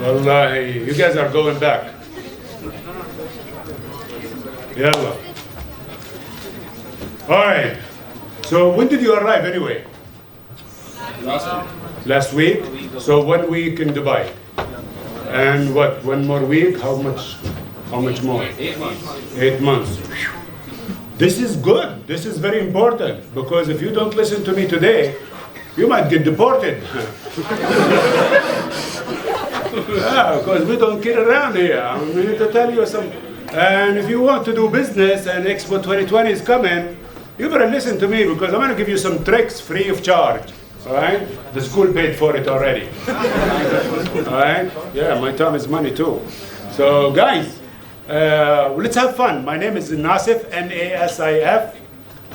Wallahi, you guys are going back. Yalla. All right. So when did you arrive anyway? Last week. So 1 week in Dubai. And what? 1 more week? How much? How much more? 8 months. 8 months. This is good. This is very important because if you don't listen to me today, you might get deported. Yeah, because we don't kid around here. I need to tell you some. And if you want to do business and Expo 2020 is coming, you better listen to me because I'm going to give you some tricks free of charge. All right? The school paid for it already. All right? Yeah, my time is money too. So guys, let's have fun. My name is Nasif, Nasif.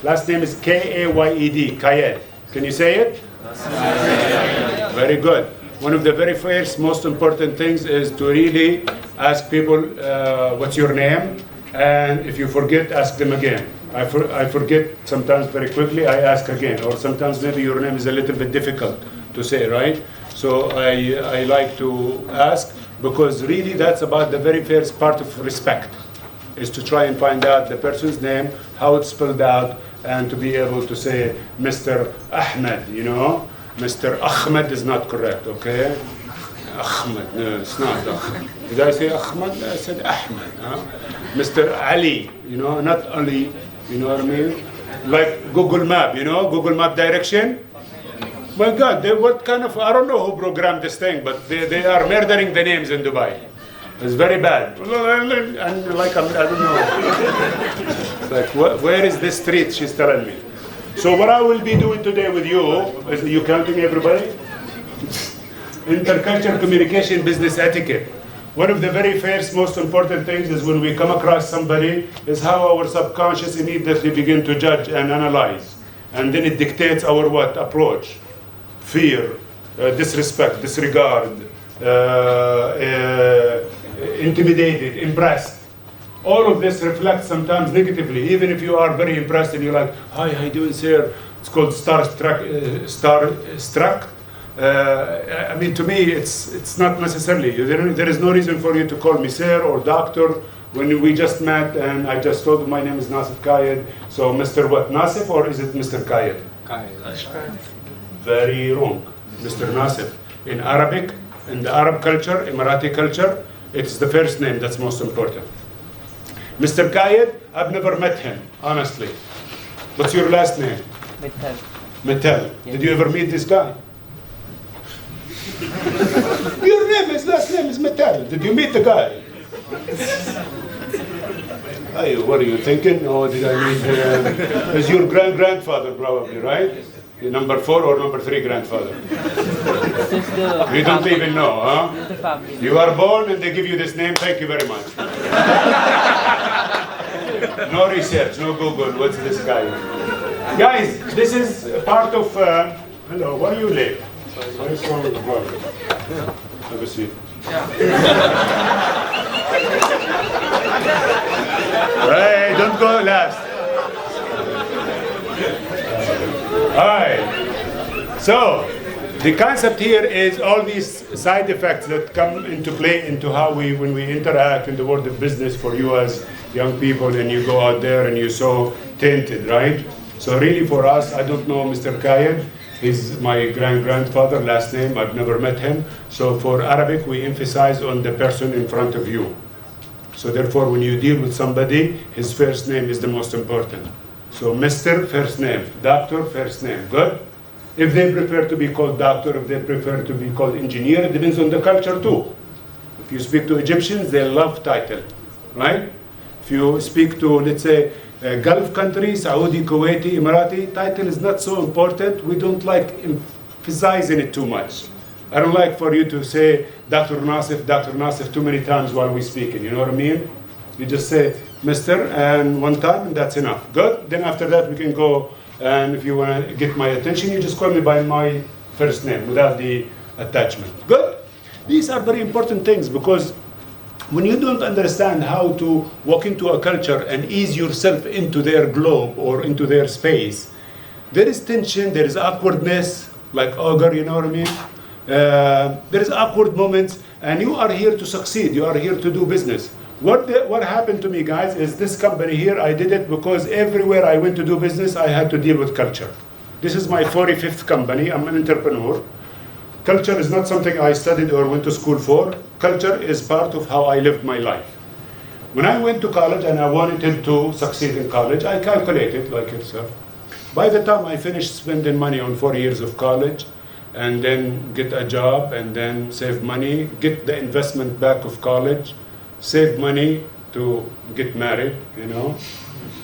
Last name is Kayed, Kayed. Can you say it? Very good. One of the very first, most important things is to really ask people, what's your name? And if you forget, ask them again. I forget sometimes very quickly, I ask again. Or sometimes maybe your name is a little bit difficult to say, right? So I like to ask because really that's about the very first part of respect, is to try and find out the person's name, how it's spelled out, and to be able to say Mr. Ahmed, you know? Mr. Ahmed is not correct, okay? Ahmed, no, it's not Ahmed. Did I say Ahmed? I said Ahmed. Huh? Mr. Ali, you know, not Ali, you know what I mean? Like Google Map, you know, Google Map direction. My God, what kind of, I don't know who programmed this thing, but they are murdering the names in Dubai. It's very bad. And like, I don't know. Like, where is this street, she's telling me. So what I will be doing today with you, is you counting everybody? Intercultural communication, business etiquette. One of the very first, most important things is when we come across somebody, is how our subconscious immediately begin to judge and analyze. And then it dictates our what? Approach. Fear, disrespect, disregard, intimidated, impressed. All of this reflects sometimes negatively, even if you are very impressed and you're like, hi, how you doing, sir? It's called starstruck. I mean, to me, it's not necessarily. There is no reason for you to call me sir or doctor when we just met and I just told you my name is Nasif Kayed. So Mr. what, Nasif, or is it Mr. Kayed? Kayed. Very wrong. Mr. Nasif. In Arabic, in the Arab culture, Emirati culture, it's the first name that's most important. Mr. Kayed, I've never met him, honestly. What's your last name? Metal. Metal. Did you ever meet this guy? Your name, his last name is Metal. Did you meet the guy? Hey, what are you thinking? Oh, did I meet him? Is your grandfather probably, right? Your number 4 or number 3 grandfather? You don't even know, huh? You are born and they give you this name, thank you very much. No research, no Google, what's this guy? Guys, this is part of, hello, why are you late? What's wrong with you? Have a seat. Hey, don't go last. All right. So, the concept here is all these side effects that come into play into how when we interact in the world of business for you as young people and you go out there and you're so tainted, right? So really for us, I don't know Mr. Kayed. He's my grandfather, last name, I've never met him. So for Arabic, we emphasize on the person in front of you. So therefore, when you deal with somebody, his first name is the most important. So Mr. first name, doctor first name, good? If they prefer to be called doctor, if they prefer to be called engineer, it depends on the culture too. If you speak to Egyptians, they love title, right? If you speak to, let's say, Gulf country, Saudi, Kuwaiti, Emirati, title is not so important. We don't like emphasizing it too much. I don't like for you to say Dr. Nasif too many times while we're speaking, you know what I mean? You just say Mr. and one time and that's enough. Good? Then after that we can go, and if you want to get my attention, you just call me by my first name without the attachment. Good? These are very important things because when you don't understand how to walk into a culture and ease yourself into their globe or into their space, there is tension, there is awkwardness, like ogre, you know what I mean? There is awkward moments, and you are here to succeed. You are here to do business. What happened to me, guys, is this company here, I did it because everywhere I went to do business, I had to deal with culture. This is my 45th company. I'm an entrepreneur. Culture is not something I studied or went to school for. Culture is part of how I lived my life. When I went to college and I wanted to succeed in college, I calculated, like yourself. By the time I finished spending money on 4 years of college, and then get a job, and then save money, get the investment back of college, save money to get married, you know.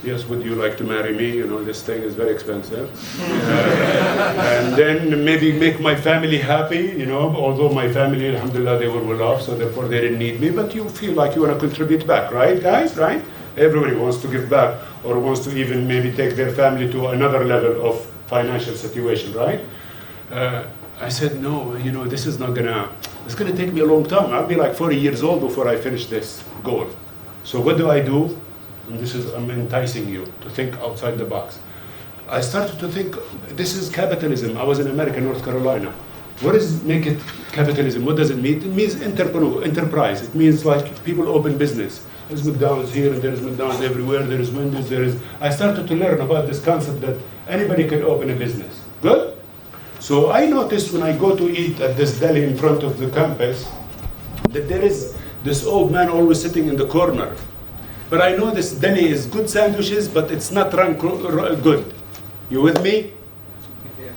Yes, would you like to marry me? You know, this thing is very expensive. And then maybe make my family happy, you know, although my family, alhamdulillah, they were well off, so therefore they didn't need me, but you feel like you want to contribute back, right, guys, right? Everybody wants to give back, or wants to even maybe take their family to another level of financial situation, right? I said, no, you know, this is not it's gonna take me a long time. I'll be like 40 years old before I finish this goal. So what do I do? And I'm enticing you to think outside the box. I started to think, this is capitalism. I was in America, North Carolina. What does make it capitalism? What does it mean? It means enterprise. It means like people open business. There's McDonald's here and there's McDonald's everywhere. There is Wendy's, I started to learn about this concept that anybody can open a business. Good? So I noticed when I go to eat at this deli in front of the campus that there is this old man always sitting in the corner. But I know this deli is good sandwiches, but it's not run good. You with me?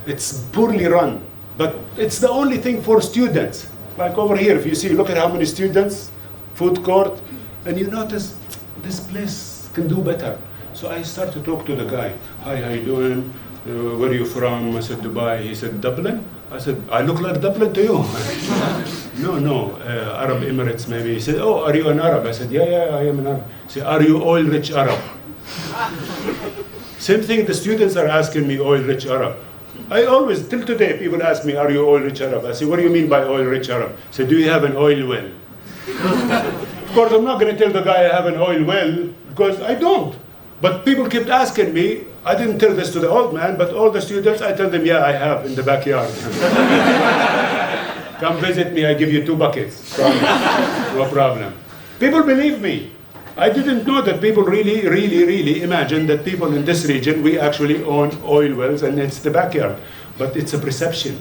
It's poorly run. But it's the only thing for students. Like over here, if you see, look at how many students, food court, and you notice this place can do better. So I start to talk to the guy. Hi, how you doing? Where are you from? I said, Dubai. He said, Dublin? I said, I look like Dublin to you. No, Arab Emirates maybe. He said, oh, are you an Arab? I said, yeah, I am an Arab. He said, are you oil-rich Arab? Same thing, the students are asking me, oil-rich Arab. I always, till today, people ask me, are you oil-rich Arab? I say, what do you mean by oil-rich Arab? I say, do you have an oil well? Of course, I'm not going to tell the guy I have an oil well, because I don't. But people kept asking me. I didn't tell this to the old man, but all the students, I tell them, yeah, I have in the backyard. Come visit me, I give you 2 buckets. No problem. People believe me. I didn't know that people really imagine that people in this region, we actually own oil wells and it's the backyard. But it's a perception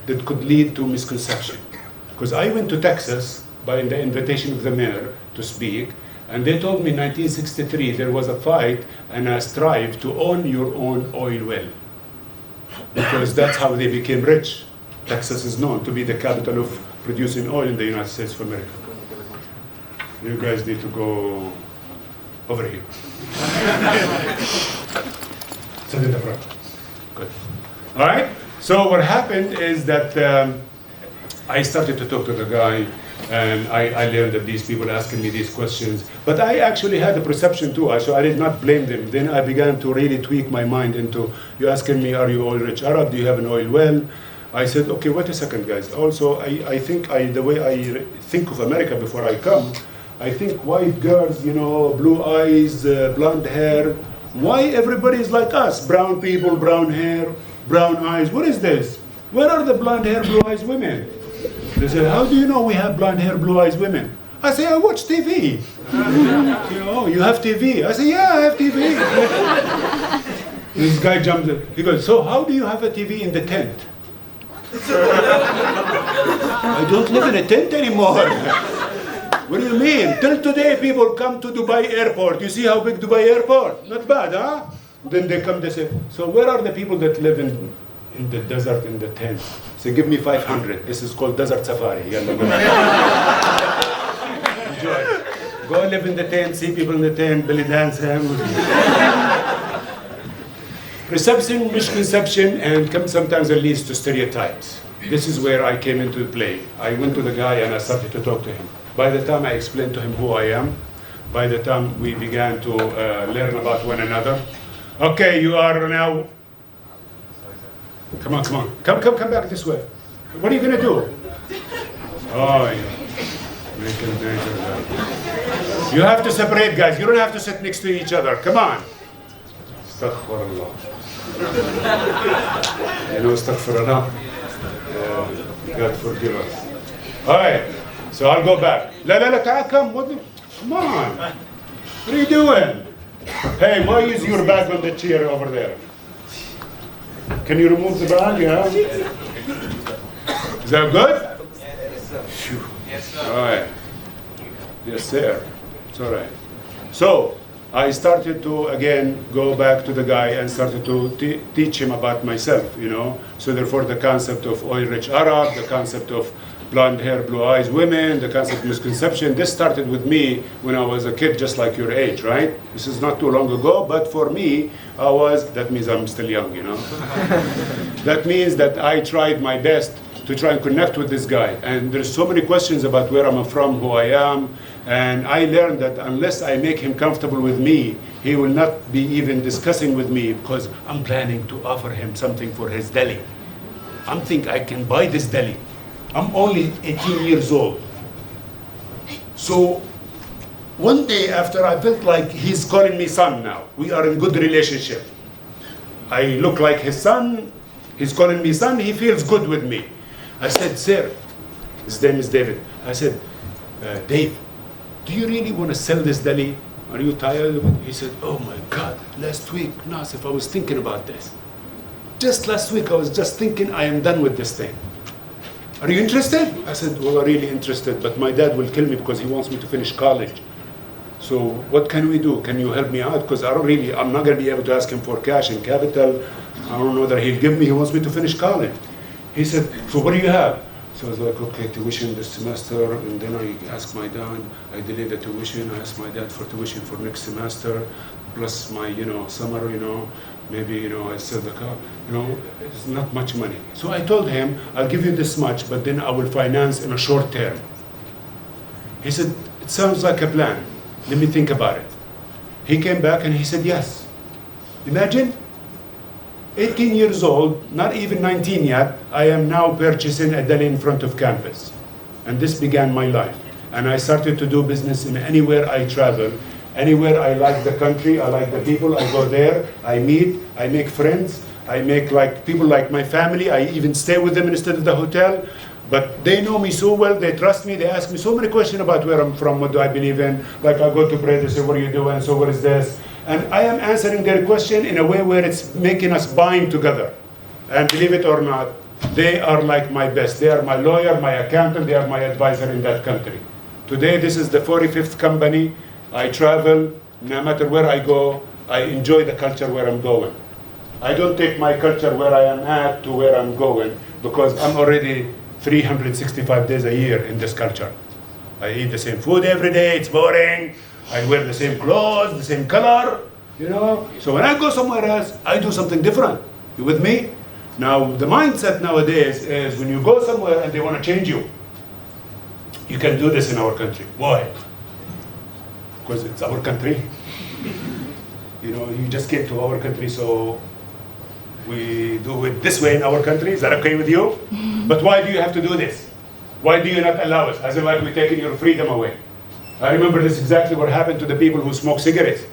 that could lead to misconception. Because I went to Texas by the invitation of the mayor to speak, and they told me in 1963 there was a fight and a strive to own your own oil well. Because that's how they became rich. Texas is known to be the capital of producing oil in the United States of America. You guys need to go over here. Sit in the front. Good. All right? So what happened is that I started to talk to the guy, and I learned that these people asking me these questions. But I actually had a perception too, so I did not blame them. Then I began to really tweak my mind into, you asking me, are you oil-rich Arab? Do you have an oil well? I said, okay, wait a second, guys. Also, I think the way I think of America before I come, I think white girls, you know, blue eyes, blonde hair. Why everybody is like us? Brown people, brown hair, brown eyes. What is this? Where are the blonde hair, blue eyes women? They said, how do you know we have blonde hair, blue eyes women? I say, I watch TV. Oh, you have TV? I say, yeah, I have TV. This guy jumps in. He goes, so how do you have a TV in the tent? I don't live in a tent anymore. What do you mean? Till today, people come to Dubai airport. You see how big Dubai airport? Not bad, huh? Then they come, they say, so where are the people that live in the desert, in the tent? Say, give me 500. This is called desert safari. Yalla, go. Enjoy. Go live in the tent, see people in the tent, belly dance. Perception, misconception, and sometimes it leads to stereotypes. This is where I came into play. I went to the guy and I started to talk to him. By the time I explained to him who I am, by the time we began to learn about one another, okay, you are now, come on, come back this way. What are you gonna do? Oh, yeah. You have to separate, guys. You don't have to sit next to each other. Come on. Astaghfirullah. You know, astaghfirullah. God forgive us. All right, so I'll go back. La la la, come. Come on. What are you doing? Hey, why is your bag on the chair over there? Can you remove the bag? Yeah. Is that good? Yes, sir. Phew. Yes, sir. All right. Yes, sir. It's all right. So I started to again go back to the guy and started to teach him about myself. So therefore, the concept of oil-rich Arab, the concept of blonde hair, blue eyes women, the concept of misconception. This started with me when I was a kid, just like your age, right? This is not too long ago, but for me, that means I'm still young, That means that I tried my best to try and connect with this guy. And there's so many questions about where I'm from, who I am, and I learned that unless I make him comfortable with me, he will not be even discussing with me because I'm planning to offer him something for his deli. I'm thinking I can buy this deli. I'm only 18 years old. So one day after, I felt like he's calling me son now. We are in good relationship. I look like his son. He's calling me son. He feels good with me. I said, sir, his name is David. I said, Dave, do you really want to sell this deli? Are you tired of it? He said, oh my God, last week, Nasif, I was thinking about this. Just last week, I was just thinking I am done with this thing. Are you interested? I said, well, I'm really interested, but my dad will kill me because he wants me to finish college. So what can we do? Can you help me out? Because I'm not going to be able to ask him for cash and capital. I don't know that he'll give me. He wants me to finish college. He said, so what do you have? So I was like, okay, tuition this semester, and then I asked my dad, I delayed the tuition, I asked my dad for tuition for next semester, plus my, summer, maybe, I sell the car, it's not much money. So I told him, I'll give you this much, but then I will finance in a short term. He said, it sounds like a plan. Let me think about it. He came back and he said, yes. Imagine, 18 years old, not even 19 yet, I am now purchasing a deli in front of campus. And this began my life. And I started to do business in anywhere I travel. Anywhere I like the country, I like the people, I go there, I meet, I make friends, I make people like my family, I even stay with them instead of the hotel. But they know me so well, they trust me, they ask me so many questions about where I'm from, what do I believe in. Like I go to pray, they say, what are you doing? So what is this? And I am answering their question in a way where it's making us bind together. And believe it or not, they are like my best. They are my lawyer, my accountant, they are my advisor in that country. Today, this is the 45th company. I travel, no matter where I go, I enjoy the culture where I'm going. I don't take my culture where I am at to where I'm going because I'm already 365 days a year in this culture. I eat the same food every day, it's boring. I wear the same clothes, the same color, So when I go somewhere else, I do something different. You with me? Now, the mindset nowadays is when you go somewhere and they want to change you. You can do this in our country. Why? Because it's our country. You just came to our country, so we do it this way in our country. Is that okay with you? But why do you have to do this? Why do you not allow us? As if like we're taking your freedom away. I remember this exactly what happened to the people who smoke cigarettes.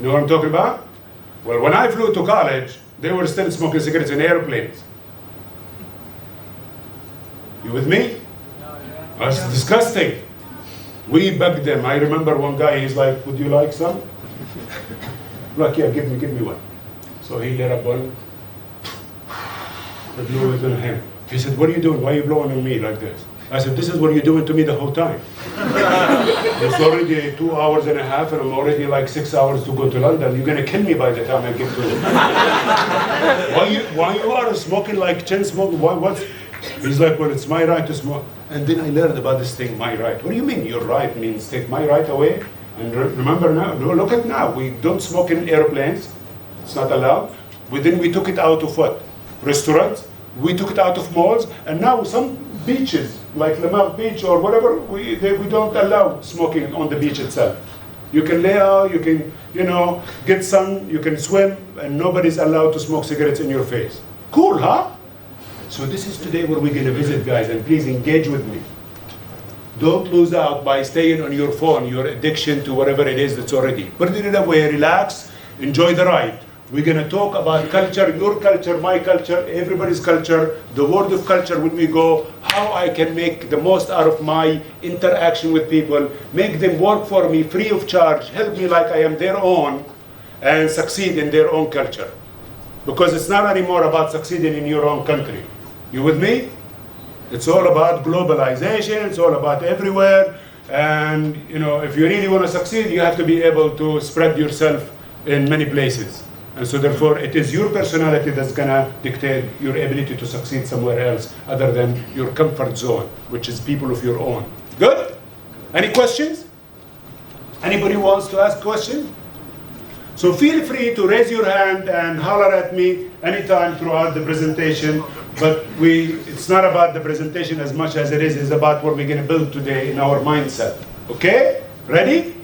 You know what I'm talking about? Well, when I flew to college, they were still smoking cigarettes in airplanes. You with me? That's disgusting. We bugged them. I remember one guy, he's like, would you like some? I'm like, yeah, give me one. So he lit up one. I blew it on him. He said, what are you doing? Why are you blowing on me like this? I said, this is what you're doing to me the whole time. It's already 2 hours and a half, and I'm already like 6 hours to go to London. You're going to kill me by the time I get to Why you are smoking like chain smoking? He's like, well, it's my right to smoke. And then I learned about this thing, my right. What do you mean your right means take my right away? And remember now, look at now, we don't smoke in airplanes. It's not allowed. Then we took it out of what? Restaurants. We took it out of malls. And now some beaches, like Lamar Beach or whatever, we don't allow smoking on the beach itself. You can lay out, you can, get sun, you can swim, and nobody's allowed to smoke cigarettes in your face. Cool, huh? So this is today where we're going to visit, guys, and please engage with me. Don't lose out by staying on your phone, your addiction to whatever it is that's already. Put it away, relax, enjoy the ride. We're going to talk about culture, your culture, my culture, everybody's culture, the world of culture when we go, how I can make the most out of my interaction with people, make them work for me free of charge, help me like I am their own, and succeed in their own culture. Because it's not anymore about succeeding in your own country. You with me? It's all about globalization, it's all about everywhere. And if you really want to succeed, you have to be able to spread yourself in many places. And so therefore, it is your personality that's gonna dictate your ability to succeed somewhere else other than your comfort zone, which is people of your own. Good? Any questions? Anybody wants to ask questions? So feel free to raise your hand and holler at me anytime throughout the presentation. But it's not about the presentation as much as it is about what we're going to build today in our mindset. Okay? Ready?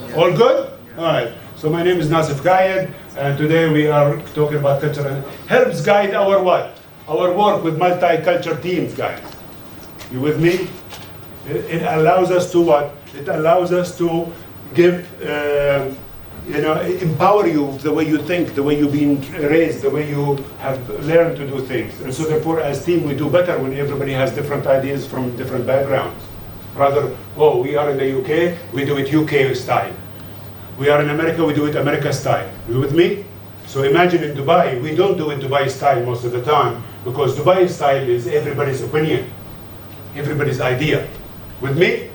Yeah. All good? Yeah. All right. So my name is Nasif Kayed, and today we are talking about culture and helps guide our what? Our work with multicultural teams, guys. You with me? It allows us to what? It allows us to give, empower you the way you think, the way you've been raised, the way you have learned to do things. And so therefore, as team, we do better when everybody has different ideas from different backgrounds. Rather, we are in the UK, we do it UK style. We are in America, we do it America style. You with me? So imagine in Dubai, we don't do it Dubai style most of the time, because Dubai style is everybody's opinion, everybody's idea. With me?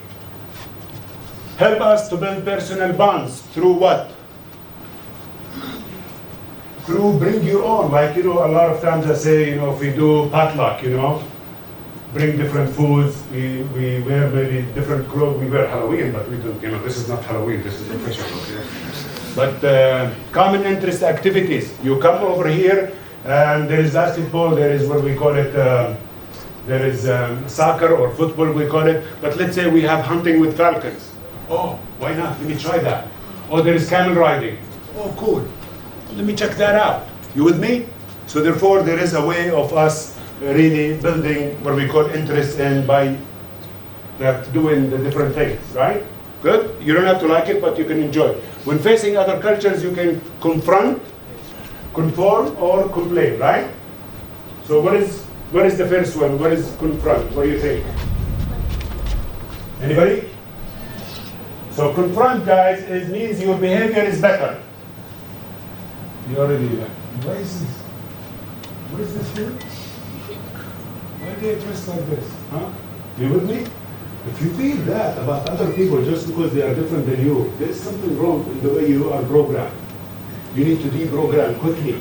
Help us to build personal bonds through what? Through bring your own. Like, a lot of times I say, if we do potluck, bring different foods, we wear maybe different clothes, we wear Halloween, but we don't, this is not Halloween, this is official. But common interest activities. You come over here, and there is basketball, there is what we call it, there is soccer or football, we call it. But let's say we have hunting with falcons. Oh, why not? Let me try that. Oh, there is camel riding. Oh, cool. Let me check that out. You with me? So therefore, there is a way of us really building what we call interest in by doing the different things, right? Good? You don't have to like it, but you can enjoy. When facing other cultures, you can confront, conform, or complain, right? So what is the first one? What is confront? What do you think? Anybody? So confront, guys, means your behavior is better. You already like, what is this? What is this here? Why do they dress like this? Huh? You with me? If you feel that about other people just because they are different than you, there's something wrong in the way you are programmed. You need to deprogram quickly.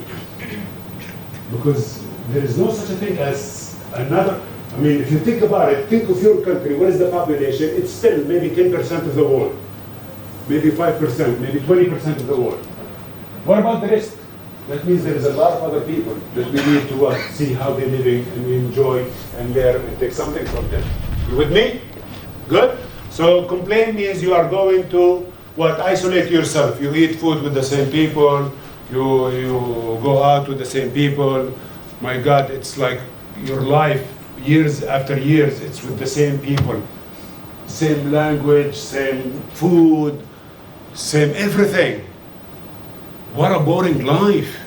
Because there is no such a thing as another. If you think about it, think of your country. What is the population? It's still maybe 10% of the world. Maybe 5%, maybe 20% of the world. What about the rest? That means there is a lot of other people that we need to see how they're living and enjoy and learn and take something from them. You with me? Good? So complain means you are going to isolate yourself. You eat food with the same people, you go out with the same people. My God, it's like your life, years after years, it's with the same people. Same language, same food, same everything. What a boring life.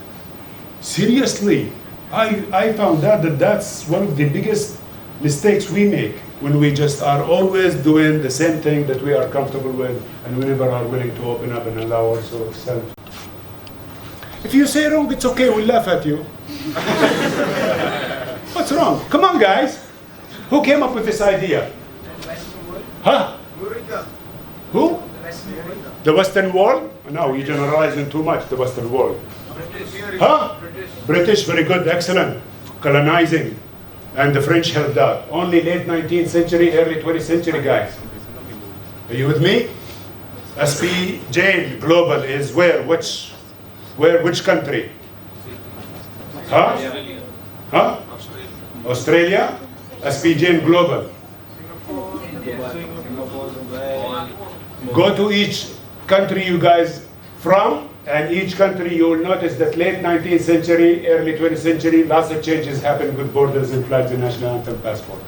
Seriously, I found out that that's one of the biggest mistakes we make when we just are always doing the same thing that we are comfortable with and we never are willing to open up and allow ourselves. If you say wrong, it's okay, we'll laugh at you. What's wrong? Come on, guys. Who came up with this idea? Huh? Who? The Western world? No, you're generalizing too much, the Western world. Huh? British, very good, excellent. Colonizing. And the French helped out. Only late 19th century, early 20th century, guys. Are you with me? SP Jain Global is where? Which country? Huh? Huh? Australia? SP Jain Global. Go to each country you guys from, and each country you will notice that late 19th century, early 20th century, lots of changes happened with borders and flags and national anthem passport.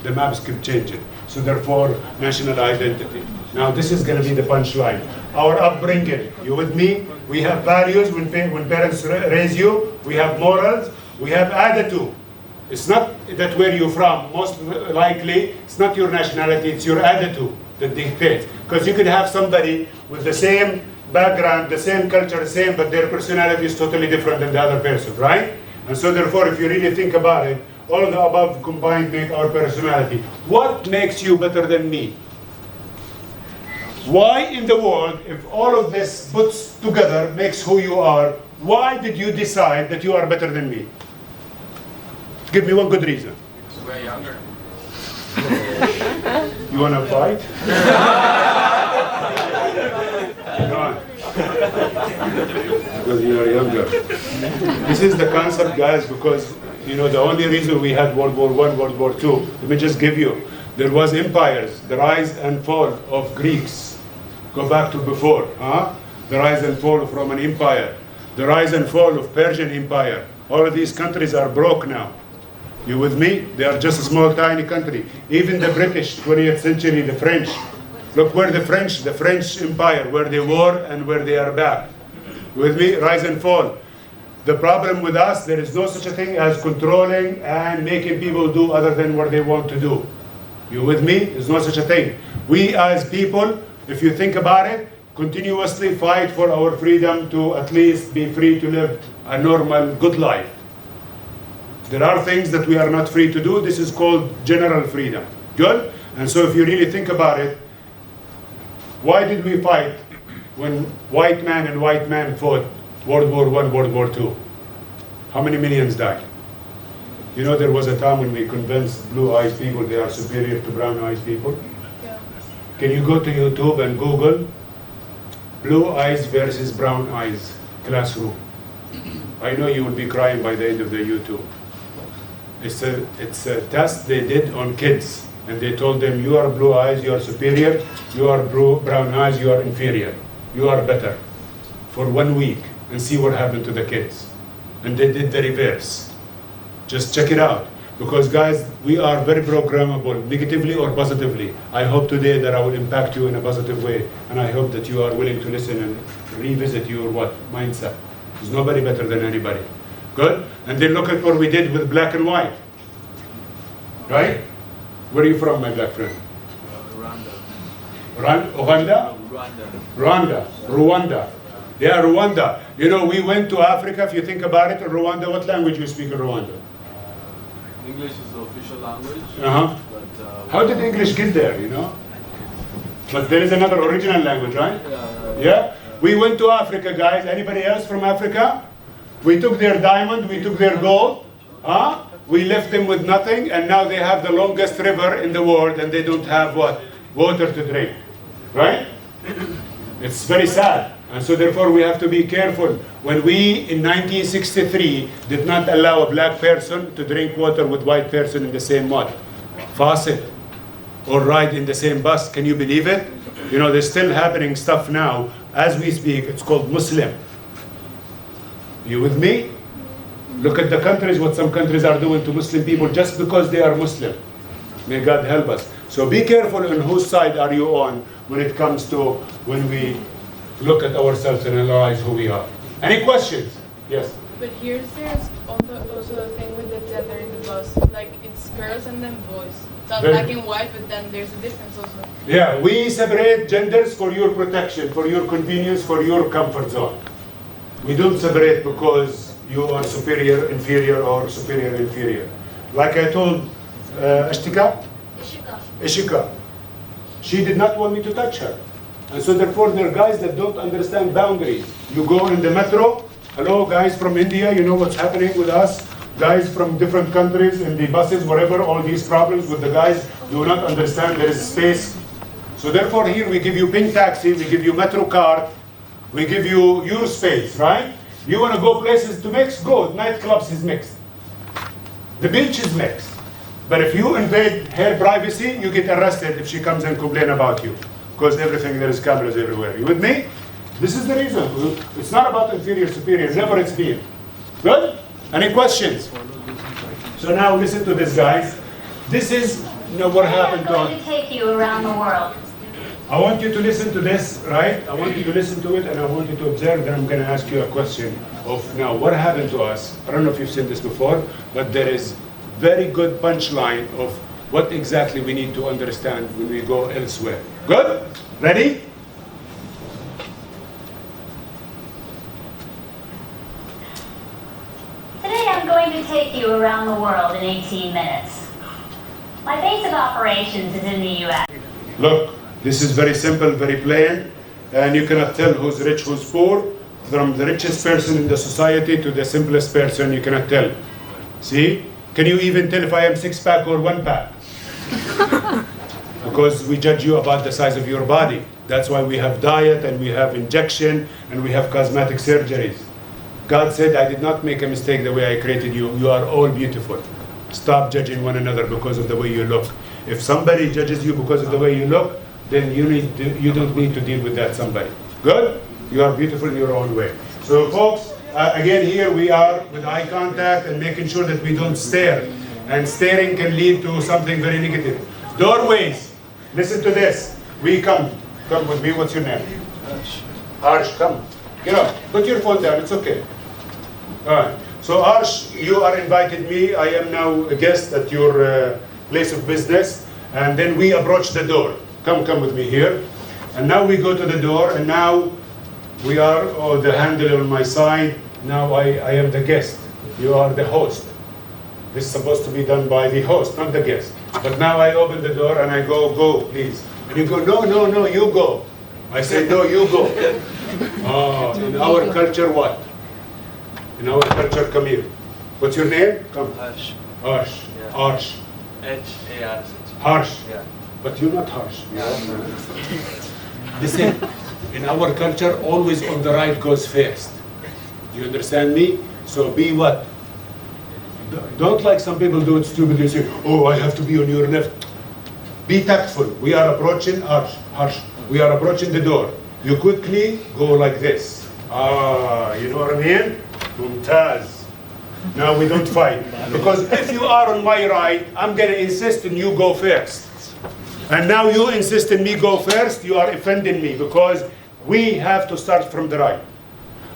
The maps keep changing. So therefore, national identity. Now this is going to be the punchline. Our upbringing, you with me? We have values when parents raise you. We have morals. We have attitude. It's not that where you're from. Most likely, it's not your nationality. It's your attitude that dictates. Because you could have somebody with the same background, the same culture, same, but their personality is totally different than the other person, right? And so therefore, if you really think about it, all of the above combined make our personality. What makes you better than me? Why in the world, if all of this puts together makes who you are, why did you decide that you are better than me? Give me one good reason. Because we're younger. You want to fight? Go on. Because you are younger. This is the concept, guys, because the only reason we had World War I, World War II, let me just give you. There was empires, the rise and fall of Greeks. Go back to before, the rise and fall of Roman Empire, the rise and fall of Persian Empire. All of these countries are broke now. You with me? They are just a small, tiny country. Even the British, 20th century, the French. Look where the French Empire, where they were and where they are back. With me? Rise and fall. The problem with us, there is no such a thing as controlling and making people do other than what they want to do. You with me? There's no such a thing. We as people, if you think about it, continuously fight for our freedom to at least be free to live a normal, good life. There are things that we are not free to do. This is called general freedom. Good? And so if you really think about it, why did we fight when white man and white man fought World War I, World War II? How many millions died? There was a time when we convinced blue-eyed people they are superior to brown-eyed people. Yeah. Can you go to YouTube and Google blue eyes versus brown eyes classroom? I know you will be crying by the end of the YouTube. It's a test they did on kids, and they told them, you are blue eyes, you are superior, you are brown eyes, you are inferior, you are better, for 1 week, and see what happened to the kids. And they did the reverse. Just check it out, because guys, we are very programmable, negatively or positively. I hope today that I will impact you in a positive way, and I hope that you are willing to listen and revisit your mindset. There's nobody better than anybody. Good? And then look at what we did with black and white. Right? Where are you from, my black friend? Rwanda. Rwanda? Rwanda. Yeah, Rwanda. We went to Africa, if you think about it, in Rwanda. What language you speak in Rwanda? English is the official language. Uh-huh. But, how did English get there, But there is another original language, right? Yeah? We went to Africa, guys. Anybody else from Africa? We took their diamond, we took their gold, we left them with nothing, and now they have the longest river in the world, and they don't have what? Water to drink, right? It's very sad, and so therefore we have to be careful. When we, in 1963, did not allow a black person to drink water with white person in the same faucet, or ride in the same bus, can you believe it? There's still happening stuff now, as we speak. It's called Muslim. You with me? Look at the countries, what some countries are doing to Muslim people just because they are Muslim. May God help us. So be careful on whose side are you on when it comes to when we look at ourselves and analyze who we are. Any questions? Yes? But there's also a thing with the gender in the bus. Like, it's girls and then boys. It's not black and white, but then there's a difference also. Yeah, we separate genders for your protection, for your convenience, for your comfort zone. We don't separate because you are superior, inferior, or superior, inferior. Like I told Ishtika, she did not want me to touch her. And so therefore there are guys that don't understand boundaries. You go in the metro, hello guys from India, you know what's happening with us? Guys from different countries in the buses, whatever, all these problems with the guys do not understand there is space. So therefore here we give you pink taxi, we give you metro card, we give you your space, right? You want to go places to mix? Go. Nightclubs is mixed. The beach is mixed. But if you invade her privacy, you get arrested if she comes and complain about you. Because everything, there is cameras everywhere. You with me? This is the reason. It's not about inferior, superior. Never it's been. Good? Any questions? So now listen to this, guys. This is Now what Today happened to I'm going us? to take you around the world. I want you to listen to this, right? I want you to listen to it and I want you to observe, then I'm going to ask you a question of now what happened to us. I don't know if you've seen this before, but there is very good punchline of what exactly we need to understand when we go elsewhere. Good? Ready? Today I'm going to take you around the world in 18 minutes. My base of operations is in the U.S. Look, this is very simple, very plain, and you cannot tell who's rich, who's poor. From the richest person in the society to the simplest person, you cannot tell. See? Can you even tell if I am 6-pack or 1-pack? Because we judge you about the size of your body. That's why we have diet and we have injection and we have cosmetic surgeries. God said, I did not make a mistake the way I created you. You are all beautiful. Stop judging one another because of the way you look. If somebody judges you because of the way you look, then you don't need to deal with that somebody. Good? You are beautiful in your own way. So folks, again here we are with eye contact and making sure that we don't stare. And staring can lead to something very negative. Doorways. Listen to this. We come with me. What's your name? Harsh, come. Get up. Put your phone down. It's okay. All right. So Harsh, you are invited me. I am now a guest at your place of business. And then we approach the door. Come with me here. And now we go to the door. And now we are, the handle on my side. Now I am the guest. You are the host. This is supposed to be done by the host, not the guest. But now I open the door and I go, please. And you go, no, you go. I say, no, you go. Oh, in our culture, what? In our culture, come here. What's your name? Come. Harsh. Harsh. Yeah. Harsh. H-A-R-S-H. Harsh. Yeah. But you're not harsh. Listen, in our culture, always on the right goes first. Do you understand me? So be what? Don't like some people do it stupidly say, oh, I have to be on your left. Be tactful. We are approaching, Harsh. We are approaching the door. You quickly go like this. You know what I mean? Mumtaz. Now we don't fight. Because if you are on my right, I'm going to insist on you go first. And now you insist on me go first, you are offending me because we have to start from the right.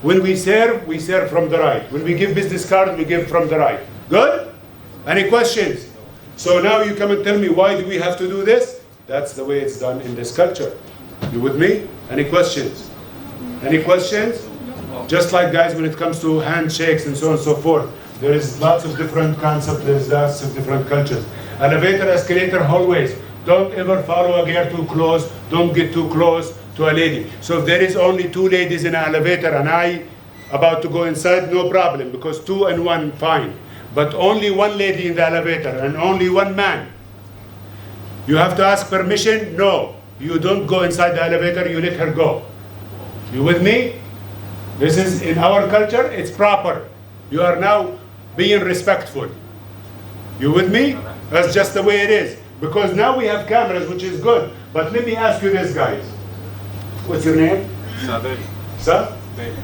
When we serve from the right. When we give business cards, we give from the right. Good? Any questions? So now you come and tell me, why do we have to do this? That's the way it's done in this culture. You with me? Any questions? Any questions? Just like guys, when it comes to handshakes and so on and so forth, there is lots of different concepts, there's lots of different cultures. Elevator, escalator, hallways. Don't ever follow a girl too close. Don't get too close to a lady. So if there is only 2 ladies in an elevator and I about to go inside, no problem, because 2 and 1, fine. But only 1 lady in the elevator and only 1 man. You have to ask permission? No. You don't go inside the elevator, you let her go. You with me? This is, in our culture, it's proper. You are now being respectful. You with me? That's just the way it is. Because now we have cameras, which is good. But let me ask you this, guys. What's your name? Sadel. Sa? Dave.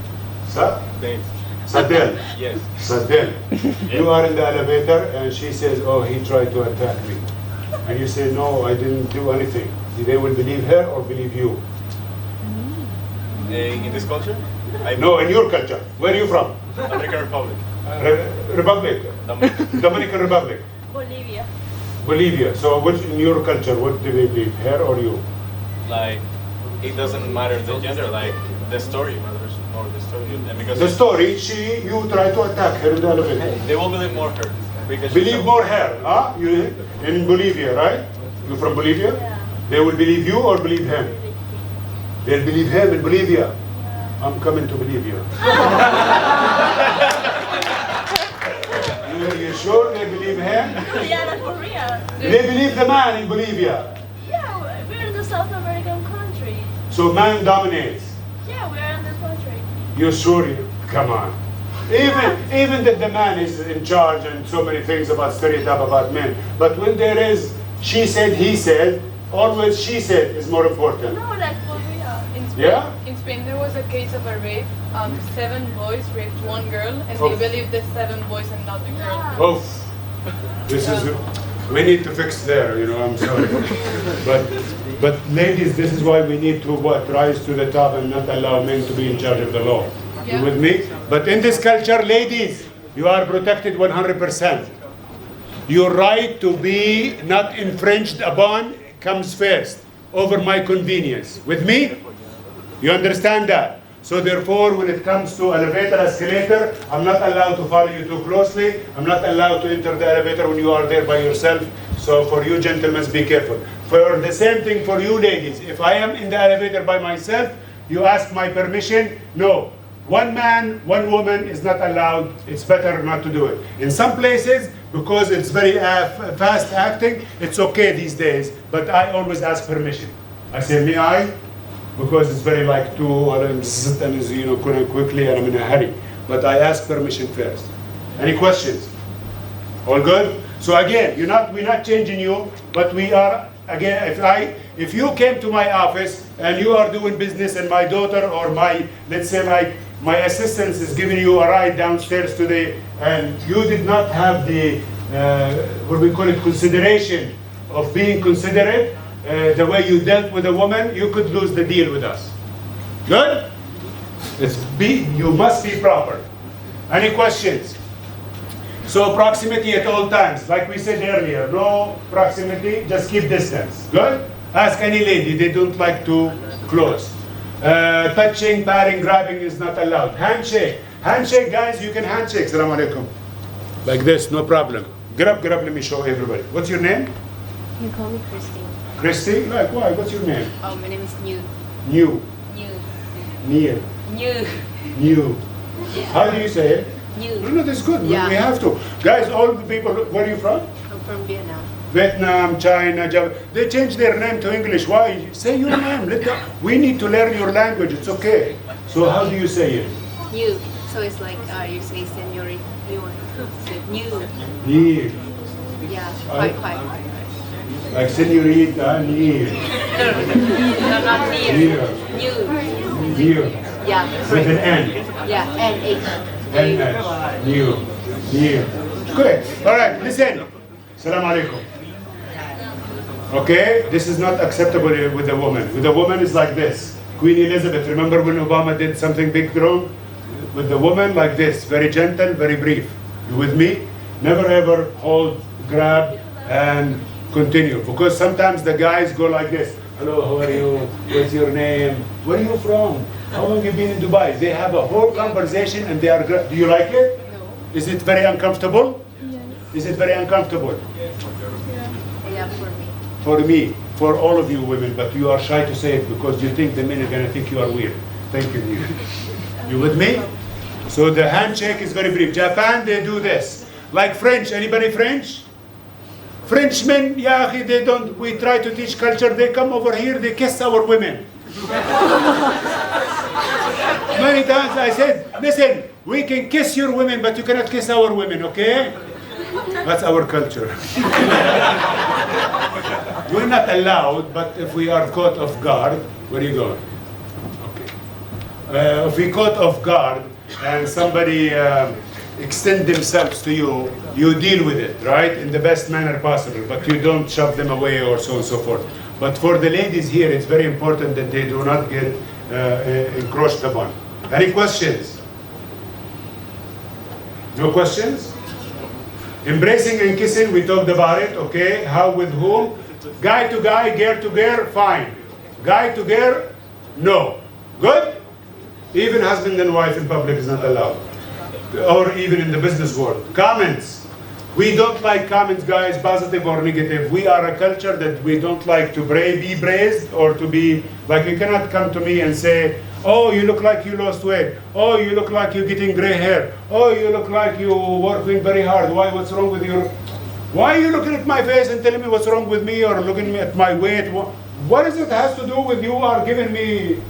Sa? Dave. Sadel. Yes. Sadel. You are in the elevator and she says, oh, he tried to attack me. And you say, no, I didn't do anything. They will believe her or believe you? In this culture? No, in your culture. Where are you from? Dominican Republic. Republic. Dominican Republic. Bolivia. Bolivia. So what in your culture, what do they believe, her or you? Like, it doesn't matter the gender, like the story matters more, the story. And because The story, you try to attack her in the elevator. they will believe more her. Because Believe more her, huh? You in Bolivia, right? You from Bolivia? Yeah. They will believe you or believe him? They'll believe him in Bolivia. I'm coming to Bolivia. You sure they believe him? Yeah, like for real. They believe the man in Bolivia. Yeah, we're in the South American country. So man dominates. Yeah, we're in the country. You're sure? Come on. Even that the man is in charge and so many things about stereotype about men. But when there is she said, he said, always she said is more important. No, like for real. In Spain, Yeah? in Spain there was a case of a rape. 7 boys raped 1 girl, and Oh. they believed the 7 boys and not the girl. Oh, this is We need to fix there, you know, I'm sorry. but ladies, this is why we need to rise to the top and not allow men to be in charge of the law. Yeah. You with me? But in this culture, ladies, you are protected 100%. Your right to be not infringed upon comes first over my convenience. With me? You understand that? So therefore, when it comes to elevator, escalator, I'm not allowed to follow you too closely. I'm not allowed to enter the elevator when you are there by yourself. So for you gentlemen, be careful. For the same thing for you ladies. If I am in the elevator by myself, you ask my permission. No. One man, one woman is not allowed. It's better not to do it. In some places, because it's very fast acting, it's okay these days. But I always ask permission. I say, may I? Because it's very like and you know, quickly and I'm in a hurry. But I ask permission first. Any questions? All good? So again, we're not changing you, but we are again. If you came to my office and you are doing business, and my daughter or let's say my assistant is giving you a ride downstairs today, and you did not have the what we call it consideration of being considerate. The way you dealt with a woman, you could lose the deal with us. Good? You must be proper. Any questions? So proximity at all times. Like we said earlier, no proximity, just keep distance. Good? Ask any lady, they don't like to close. Touching, patting, grabbing is not allowed. Handshake. Handshake, guys, you can handshake. Assalamu alaikum. Like this, no problem. Grab, let me show everybody. What's your name? You call me Christine. Christy? Like, why? What's your name? Oh, my name is New. New. New. Near. New. New. How do you say it? New. No, that's good. Yeah. We have to. Guys, all the people, where are you from? I'm from Vietnam. Vietnam, China, Japan. They changed their name to English. Why? Say your name. We need to learn your language. It's okay. So how do you say it? New. So it's like you say senorita. New. Near. Yeah. Quite. Like senorita, near. No, not near. New. Near. Yeah. With an N. Yeah. N-H. N. Near. Good. All right, listen. Assalamu alaikum. Okay, this is not acceptable with a woman. With a woman, it's like this. Queen Elizabeth, remember when Obama did something big wrong? With the woman, like this. Very gentle, very brief. You with me? Never ever hold, grab, and continue. Because sometimes the guys go like this. Hello, how are you? What's your name? Where are you from? How long have you been in Dubai? They have a whole conversation and they are, do you like it? No. Is it very uncomfortable? Yes. Is it very uncomfortable? Yeah, for me. For me, for all of you women, but you are shy to say it because you think the men are going to think you are weird. Thank you. You with me? So the handshake is very brief. Japan, they do this. Like French, anybody French? Frenchmen, yeah, they don't, we try to teach culture, they come over here, they kiss our women. Many times I said, listen, we can kiss your women, but you cannot kiss our women, okay? That's our culture. We're not allowed, but if we are caught off guard, where are you going? Okay. If we caught off guard and somebody extend themselves to you, you deal with it, right? In the best manner possible, but you don't shove them away or so on and so forth. But for the ladies here, it's very important that they do not get encroached upon. Any questions? No questions? Embracing and kissing, we talked about it, okay? How, with whom? Guy to guy, girl to girl, fine. Guy to girl, no. Good? Even husband and wife in public is not allowed. Or even in the business world. Comments. We don't like comments, guys, positive or negative. We are a culture that we don't like to be praised or to be, like you cannot come to me and say, oh, you look like you lost weight. Oh, you look like you're getting gray hair. Oh, you look like you're working very hard. Why, what's wrong with your, why are you looking at my face and telling me what's wrong with me or looking at my weight? What does it has to do with you are giving me,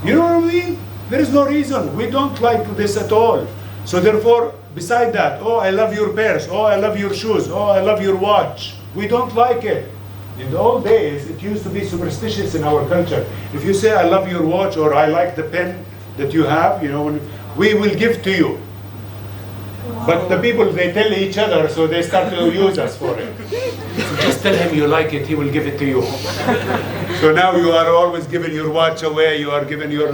you know what I mean? There is no reason. We don't like this at all. So therefore, beside that, oh, I love your purse. Oh, I love your shoes. Oh, I love your watch. We don't like it. In the old days, it used to be superstitious in our culture. If you say, I love your watch or I like the pen that you have, you know, we will give to you. Wow. But the people, they tell each other, so they start to use us for it. Just tell him you like it, he will give it to you. So now you are always giving your watch away, you are giving your,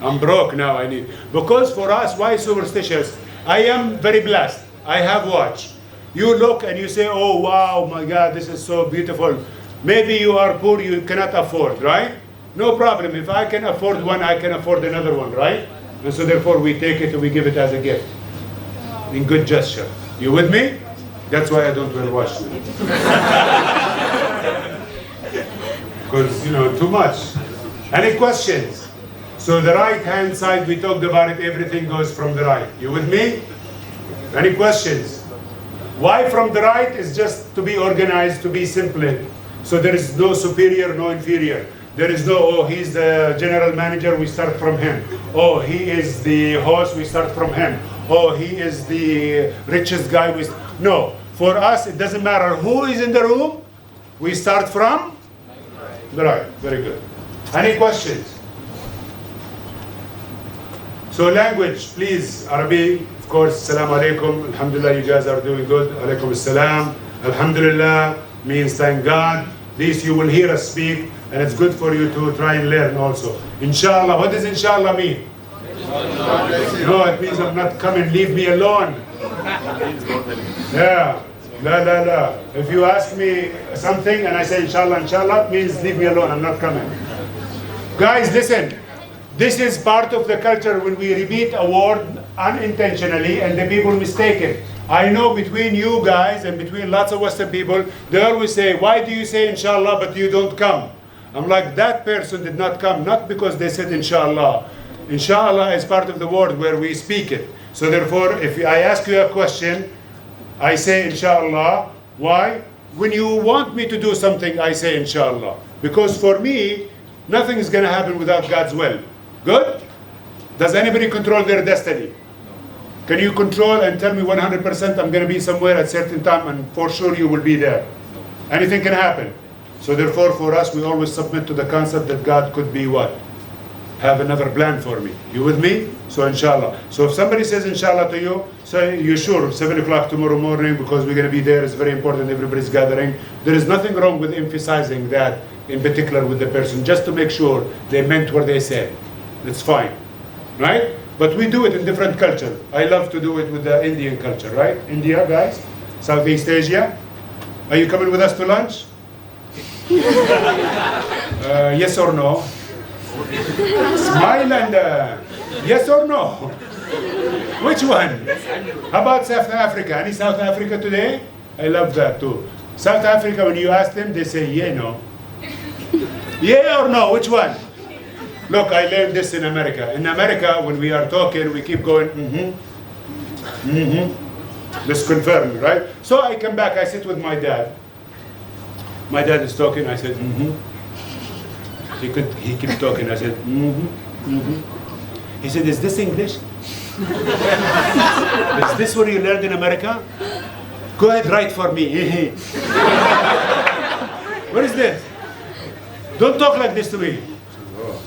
I'm broke now, I need. Because for us, why superstitious? I am very blessed, I have watch. You look and you say, oh wow, my God, this is so beautiful. Maybe you are poor, you cannot afford, right? No problem, if I can afford one, I can afford another one, right? And so therefore we take it and we give it as a gift. In good gesture. You with me? That's why I don't wear watch now. Because, too much. Any questions? So the right hand side, we talked about it, everything goes from the right. You with me? Any questions? Why from the right is just to be organized, to be simple. So there is no superior, no inferior. There is no, oh, he's the general manager, we start from him. Oh, he is the host, we start from him. Oh, he is the richest guy. No, for us, it doesn't matter who is in the room. We start from the right. Very good. Any questions? So language, please. Arabic, of course. Assalamu alaikum. Alhamdulillah, you guys are doing good. Alaikum assalam. Alhamdulillah means thank God. This you will hear us speak, and it's good for you to try and learn also. Inshallah, what does inshallah mean? No, it means I'm not coming, leave me alone. Yeah, la. If you ask me something and I say inshallah, it means leave me alone, I'm not coming. Guys, listen, this is part of the culture when we repeat a word unintentionally and the people mistake it. I know between you guys and between lots of Western people, they always say, why do you say inshallah but you don't come? I'm like, that person did not come, not because they said inshallah. Inshallah is part of the word where we speak it. So therefore, if I ask you a question, I say inshallah. Why? When you want me to do something, I say inshallah. Because for me, nothing is going to happen without God's will. Good? Does anybody control their destiny? Can you control and tell me 100% I'm going to be somewhere at a certain time and for sure you will be there? Anything can happen. So therefore, for us, we always submit to the concept that God could be what? Have another plan for me. You with me? So inshallah. So if somebody says inshallah to you, say you sure 7 o'clock tomorrow morning because we're going to be there. It's very important. Everybody's gathering. There is nothing wrong with emphasizing that in particular with the person, just to make sure they meant what they said. It's fine, right? But we do it in different culture. I love to do it with the Indian culture, right? India, guys, Southeast Asia. Are you coming with us to lunch? Yes or no? Smile and yes or no? Which one? How about South Africa? Any South Africa today? I love that too. South Africa, when you ask them, they say yeah, no. Yeah or no? Which one? Look, I learned this in America. In America, when we are talking, we keep going, Let's confirm, right? So I come back, I sit with my dad. My dad is talking, I said, He kept talking, I said, He said, is this English? Is this what you learned in America? Go ahead, write for me. What is this? Don't talk like this to me.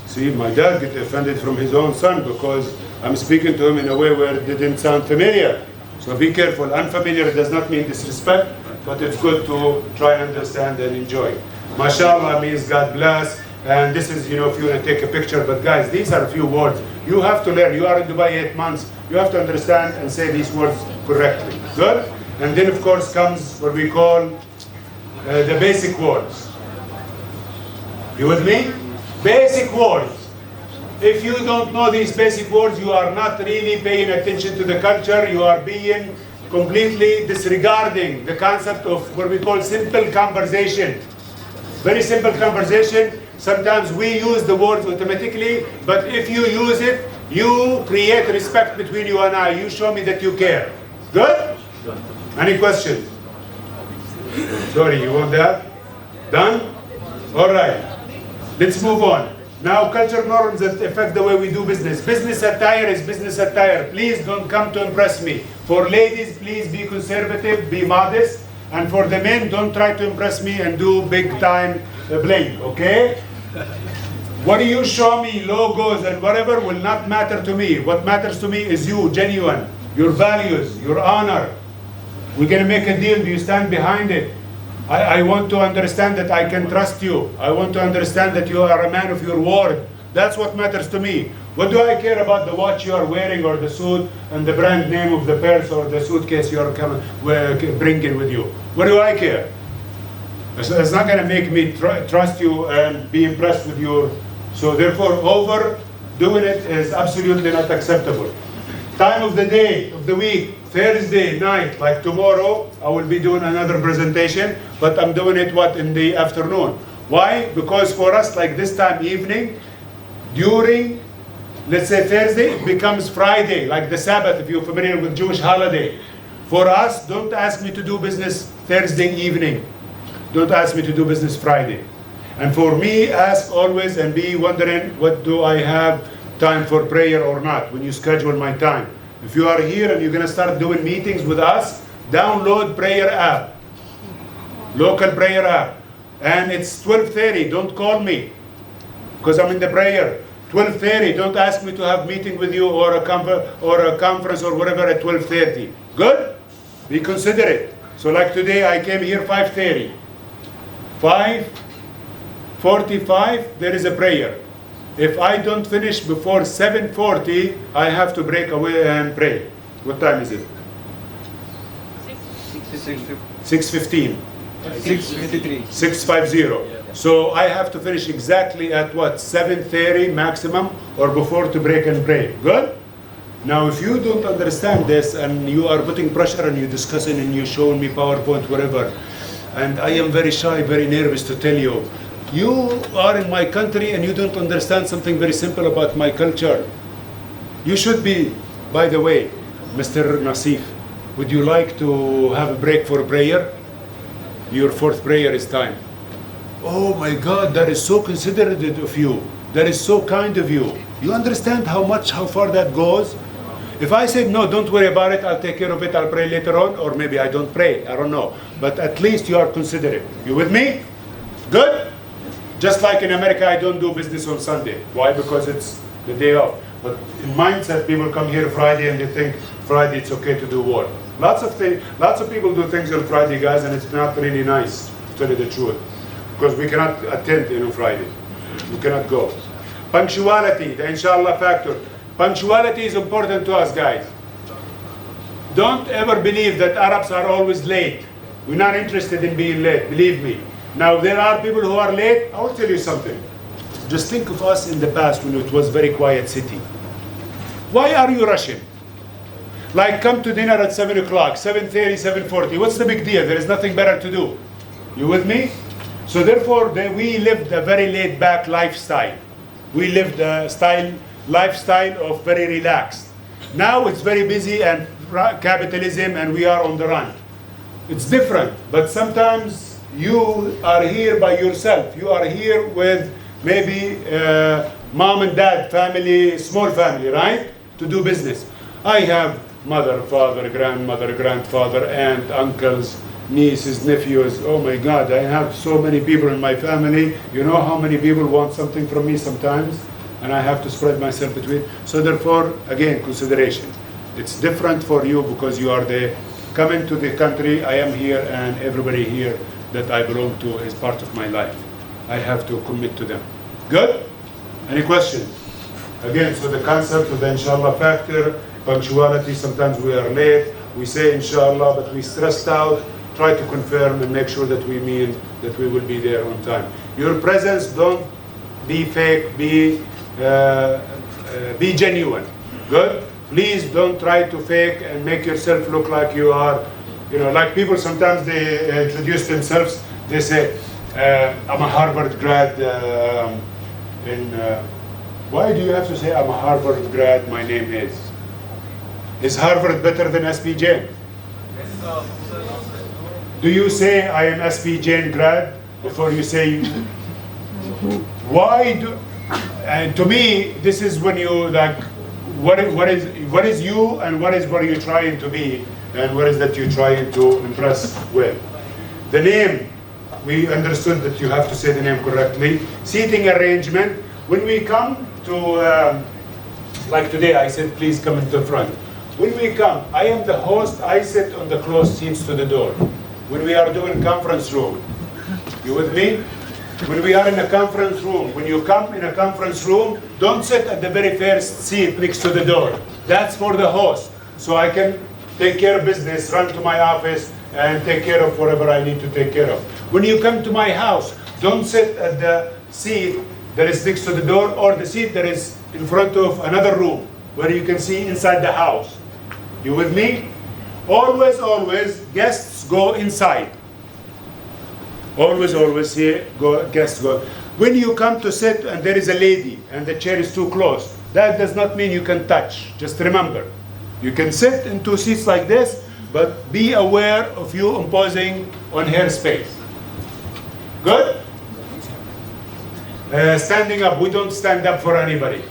See, my dad get offended from his own son because I'm speaking to him in a way where it didn't sound familiar. So be careful. Unfamiliar does not mean disrespect, but it's good to try and understand and enjoy. MashaAllah means God bless. And this is, if you want to take a picture. But guys, these are a few words. You have to learn. You are in Dubai 8 months. You have to understand and say these words correctly. Good? And then, of course, comes what we call the basic words. You with me? Basic words. If you don't know these basic words, you are not really paying attention to the culture. You are being completely disregarding the concept of what we call simple conversation. Very simple conversation. Sometimes we use the words automatically, but if you use it, you create respect between you and I. You show me that you care. Good? Any questions? Sorry, you want that? Done? All right. Let's move on. Now, culture norms that affect the way we do business. Business attire is business attire. Please don't come to impress me. For ladies, please be conservative, be modest. And for the men, don't try to impress me and do big time bling, okay? What do you show me, logos and whatever, will not matter to me. What matters to me is you, genuine, your values, your honor. We're going to make a deal. Do you stand behind it? I want to understand that I can trust you. I want to understand that you are a man of your word. That's what matters to me. What do I care about the watch you are wearing or the suit and the brand name of the purse or the suitcase you are bringing with you? What do I care? It's not going to make me trust you and be impressed with your... So therefore, overdoing it is absolutely not acceptable. Time of the day, of the week, Thursday night, like tomorrow, I will be doing another presentation, but I'm doing it, in the afternoon. Why? Because for us, like this time evening, during, let's say Thursday, it becomes Friday, like the Sabbath, if you're familiar with Jewish holiday. For us, don't ask me to do business Thursday evening. Don't ask me to do business Friday. And for me, ask always and be wondering, what do I have time for prayer or not when you schedule my time? If you are here and you're going to start doing meetings with us, download prayer app, local prayer app. And it's 12:30, don't call me because I'm in the prayer. 12:30, don't ask me to have meeting with you or a conference or whatever at 12:30. Good? Be considerate. So like today, I came here 5:30. 5:45, there is a prayer. If I don't finish before 7:40, I have to break away and pray. What time is it? 6:15. 6:53. 6:50. So I have to finish exactly at what? 7:30 maximum or before to break and pray. Good? Now if you don't understand this and you are putting pressure and you discussing and you showing me PowerPoint, whatever, and I am very shy, very nervous to tell you, you are in my country and you don't understand something very simple about my culture. You should be, by the way, Mr. Nasif, would you like to have a break for a prayer? Your fourth prayer is time. Oh my God, that is so considerate of you. That is so kind of you. You understand how far that goes? If I said, no, don't worry about it, I'll take care of it, I'll pray later on, or maybe I don't pray, I don't know. But at least you are considerate. You with me? Good? Just like in America, I don't do business on Sunday. Why? Because it's the day off. But in mindset, people come here Friday and they think Friday it's okay to do work. Lots of people do things on Friday, guys, and it's not really nice, to tell you the truth. Because we cannot attend on Friday. We cannot go. Punctuality, the inshallah factor. Punctuality is important to us, guys. Don't ever believe that Arabs are always late. We're not interested in being late, believe me. Now, there are people who are late. I will tell you something. Just think of us in the past when it was very quiet city. Why are you rushing? Like, come to dinner at 7 o'clock, 7:30, 7:40. What's the big deal? There is nothing better to do. You with me? So therefore, we lived a very laid-back lifestyle. We lived a lifestyle of very relaxed. Now it's very busy and capitalism, and we are on the run. It's different, but sometimes you are here by yourself. You are here with maybe mom and dad, family, small family, right? To do business. I have mother, father, grandmother, grandfather, aunt, uncles, nieces, nephews. Oh my God, I have so many people in my family. You know how many people want something from me sometimes? And I have to spread myself between. So therefore, again, consideration. It's different for you because you are there. Coming to the country, I am here, and everybody here that I belong to is part of my life. I have to commit to them. Good? Any questions? Again, so the concept of the inshallah factor, punctuality, sometimes we are late, we say inshallah, but we stressed out, try to confirm and make sure that we mean that we will be there on time. Your presence, don't be fake, be genuine. Good? Please don't try to fake and make yourself look like you are, like people sometimes they introduce themselves, they say, I'm a Harvard grad why do you have to say I'm a Harvard grad, my name is? Is Harvard better than SP Jain? Do you say I am SP Jain grad before you say, why do, and to me, this is when you like, what is you and what you're trying to be and what is that you're trying to impress with. The name, we understood that you have to say the name correctly. Seating arrangement, when we come to, like today I said, please come into the front. When we come, I am the host, I sit on the closed seats to the door. when we are doing conference room. You with me? When we are in a conference room, when you come in a conference room, don't sit at the very first seat next to the door. That's for the host. So I can take care of business, run to my office, and take care of whatever I need to take care of. When you come to my house, don't sit at the seat that is next to the door or the seat that is in front of another room where you can see inside the house. You with me? Always, always, guests go inside. Always, always here, guests go. When you come to sit and there is a lady and the chair is too close, that does not mean you can touch. Just remember, you can sit in two seats like this, but be aware of you imposing on her space. Good? Standing up, we don't stand up for anybody.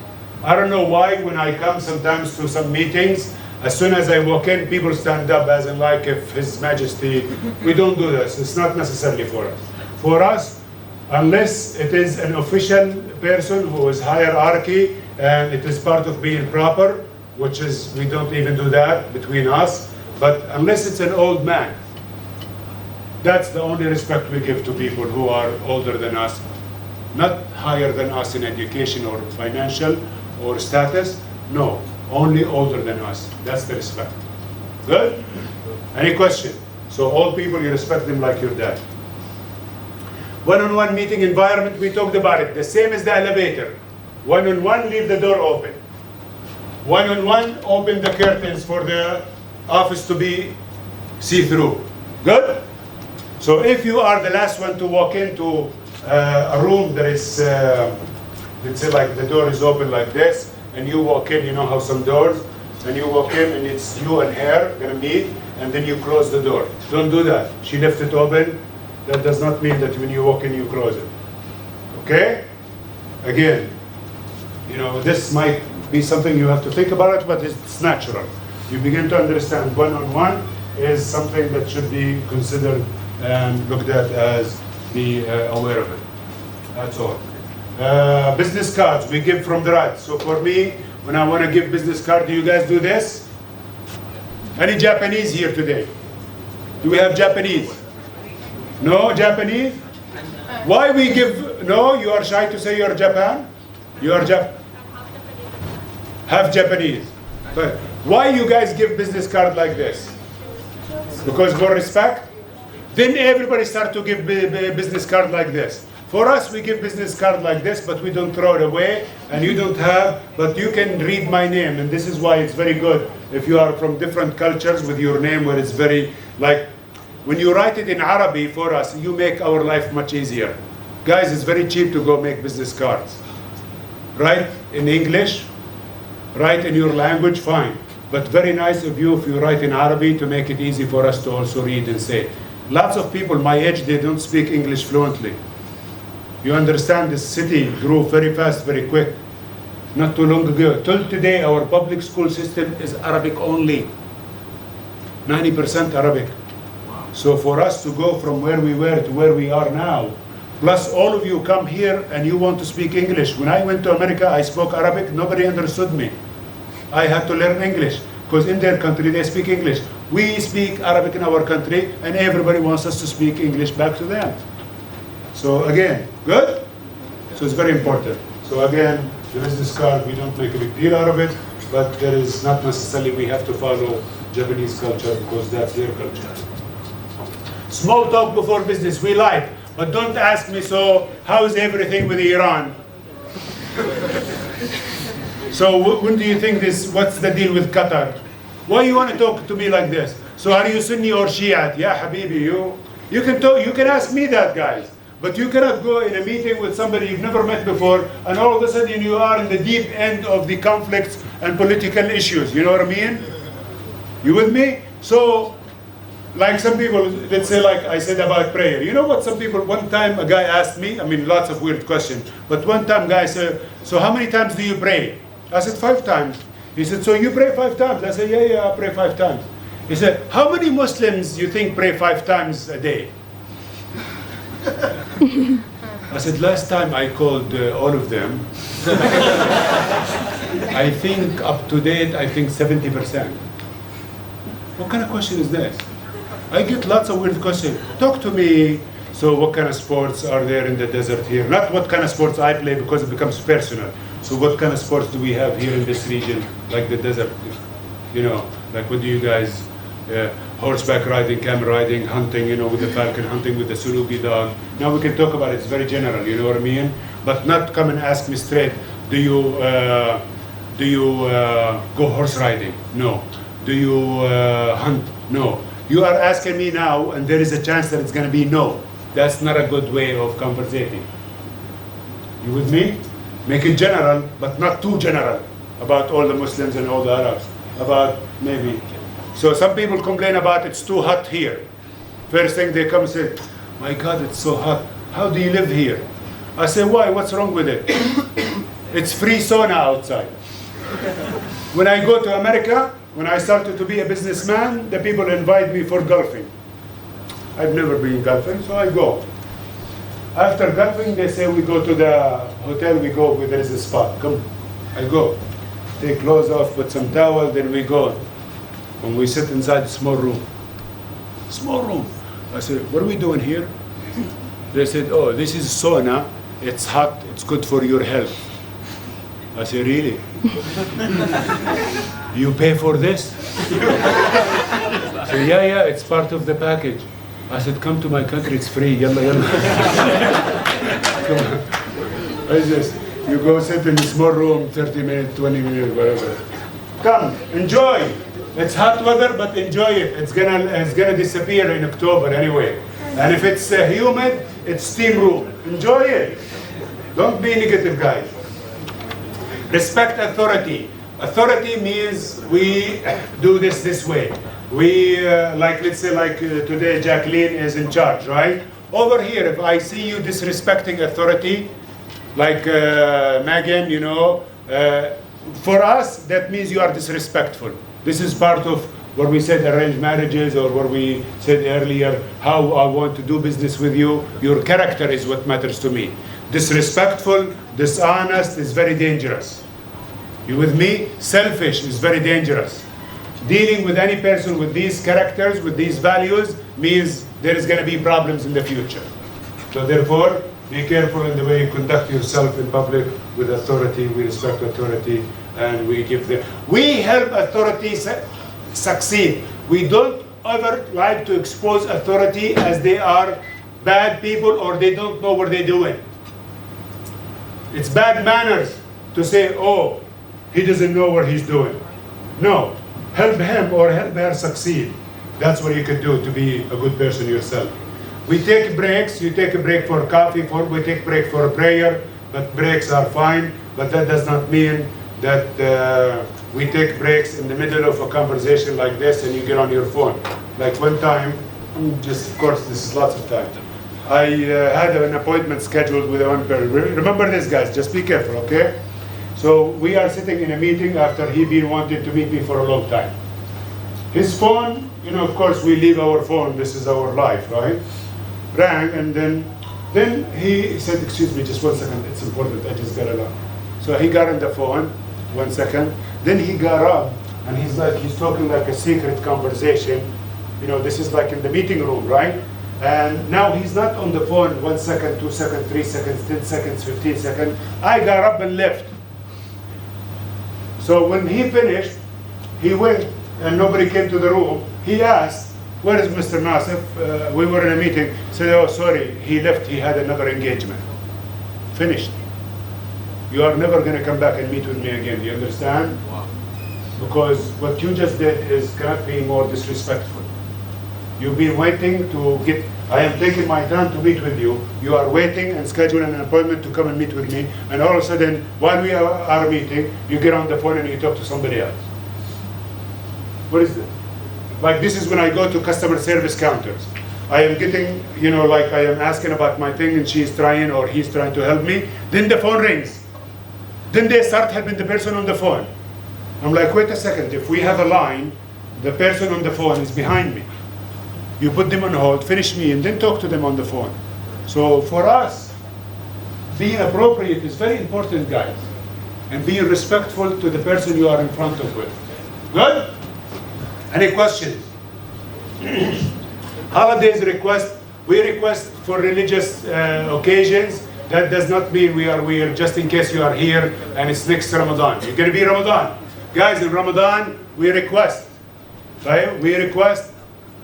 I don't know why when I come sometimes to some meetings, as soon as I walk in, people stand up as in like if His Majesty, we don't do this. It's not necessarily for us. For us, unless it is an official person who is hierarchy and it is part of being proper, which is, we don't even do that between us, but unless it's an old man, that's the only respect we give to people who are older than us, not higher than us in education or financial or status, no. Only older than us. That's the respect. Good? Any question? So old people, you respect them like your dad. One-on-one meeting environment, we talked about it. The same as the elevator. One-on-one, leave the door open. One-on-one, open the curtains for the office to be see-through. Good? So if you are the last one to walk into a room that is, let's say like the door is open like this, and you walk in, you know how some doors, and you walk in and it's you and her gonna meet, and then you close the door. Don't do that. She left it open. That does not mean that when you walk in, you close it. Okay? Again, you know, this might be something you have to think about it, but it's natural. You begin to understand one-on-one is something that should be considered and looked at as be aware of it. That's all. Business cards we give from the right. So for me, when I want to give business card, do you guys do this? Any Japanese here today? Do we have Japanese? No Japanese? Why we give? No, you are shy to say you are Japan. You are half Japanese. But why you guys give business card like this? Because for respect. Then everybody start to give business card like this. For us, we give business card like this, but we don't throw it away, and you don't have, but you can read my name, and this is why it's very good if you are from different cultures with your name, where it's very, like, when you write it in Arabic for us, you make our life much easier. Guys, it's very cheap to go make business cards. Write in English, write in your language, fine. But very nice of you if you write in Arabic to make it easy for us to also read and say. Lots of people my age, they don't speak English fluently. You understand this city grew very fast, very quick. Not too long ago. Till today, our public school system is Arabic only. 90% Arabic. So for us to go from where we were to where we are now, plus all of you come here and you want to speak English. When I went to America, I spoke Arabic, nobody understood me. I had to learn English, because in their country they speak English. We speak Arabic in our country, and everybody wants us to speak English back to them. So again, good? So it's very important. So again, the business card, we don't make a big deal out of it, but there is not necessarily we have to follow Japanese culture because that's their culture. Small talk before business, we like, but don't ask me, so how is everything with Iran? So when do you think this, what's the deal with Qatar? Why you want to talk to me like this? So are you Sunni or Shia? Yeah, Habibi, you can talk, you can ask me that, guys. But you cannot go in a meeting with somebody you've never met before, and all of a sudden you are in the deep end of the conflicts and political issues. You know what I mean? You with me? So, like some people, let's say like I said about prayer. You know what some people, one time a guy asked me, I mean lots of weird questions, but one time guy said, so how many times do you pray? I said 5 times. He said, so you pray 5 times? I said, yeah, I pray 5 times. He said, how many Muslims you think pray 5 times a day? I said, last time I called all of them, I think up to date, I think 70%. What kind of question is this? I get lots of weird questions. Talk to me. So what kind of sports are there in the desert here? Not what kind of sports I play, because it becomes personal. So what kind of sports do we have here in this region, like the desert? You know, like what do you guys, horseback riding, camel riding, hunting, you know, with the falcon, hunting with the Sulubi dog. Now we can talk about it, it's very general, you know what I mean? But not come and ask me straight, do you go horse riding? No. Do you hunt? No. You are asking me now, and there is a chance that it's going to be no. That's not a good way of conversating. You with me? Make it general, but not too general about all the Muslims and all the Arabs. About maybe. So some people complain about it's too hot here. First thing they come and say, my God, it's so hot. How do you live here? I say, why? What's wrong with it? It's free sauna outside. When I go to America, when I started to be a businessman, the people invite me for golfing. I've never been golfing, so I go. After golfing, they say we go to the hotel, we go where there is a spot. Come, I go. Take clothes off, put some towel, then we go. And we sit inside a small room. Small room. I said, what are we doing here? They said, oh, this is sauna. It's hot, it's good for your health. I said, really? You pay for this? I said, yeah, it's part of the package. I said, come to my country, it's free. Yalla, yalla. Come on. What is this? You go sit in a small room, 30 minutes, 20 minutes, whatever. Come, enjoy. It's hot weather, but enjoy it. It's gonna disappear in October anyway. And if it's humid, it's steam room. Enjoy it. Don't be negative, guys. Respect authority. Authority means we do this way. We, let's say today Jacqueline is in charge, right? Over here, if I see you disrespecting authority, like Megan, you know, for us, that means you are disrespectful. This is part of what we said arranged marriages, or what we said earlier, how I want to do business with you. Your character is what matters to me. Disrespectful, dishonest is very dangerous. You with me? Selfish is very dangerous. Dealing with any person with these characters, with these values, means there is going to be problems in the future. So therefore, be careful in the way you conduct yourself in public with authority. We respect authority, and we give them. We help authority succeed. We don't ever like to expose authority as they are bad people or they don't know what they're doing. It's bad manners to say, oh, he doesn't know what he's doing. No. Help him or help her succeed. That's what you can do to be a good person yourself. We take breaks. You take a break for coffee. We take a break for a prayer. But breaks are fine. But that does not mean that we take breaks in the middle of a conversation like this and you get on your phone. Like one time, just of course this is lots of time, I had an appointment scheduled with one person. Remember this, guys. Just be careful, okay? So we are sitting in a meeting after he been wanting to meet me for a long time. His phone, you know, of course we leave our phone, this is our life, right? Rang, and then he said, excuse me, just 1 second, it's important, I just got it up. So he got on the phone, 1 second, then he got up, and he's talking like a secret conversation. You know, this is like in the meeting room, right? And now he's not on the phone 1 second, 2 seconds, 3 seconds, 10 seconds, 15 seconds. I got up and left. So when he finished, he went and nobody came to the room. He asked, where is Mr. Nasif? We were in a meeting. He said, oh, sorry, he left, he had another engagement. Finished. You are never going to come back and meet with me again, do you understand? Wow. Because what you just did cannot be more disrespectful. You've been waiting to get, I am taking my time to meet with you. You are waiting and scheduling an appointment to come and meet with me. And all of a sudden, while we are meeting, you get on the phone and you talk to somebody else. What is this? Like this is when I go to customer service counters. I am getting, you know, like I am asking about my thing and she's trying or he's trying to help me. Then the phone rings. Then they start helping the person on the phone. I'm like, wait a second. If we have a line, the person on the phone is behind me. You put them on hold, finish me, and then talk to them on the phone. So for us, being appropriate is very important, guys. And being respectful to the person you are in front of with. Good? Any questions? Holidays we request for religious occasions. That does not mean we are just in case you are here and it's next Ramadan. You're going to be Ramadan. Guys, in Ramadan, we request. Right? We request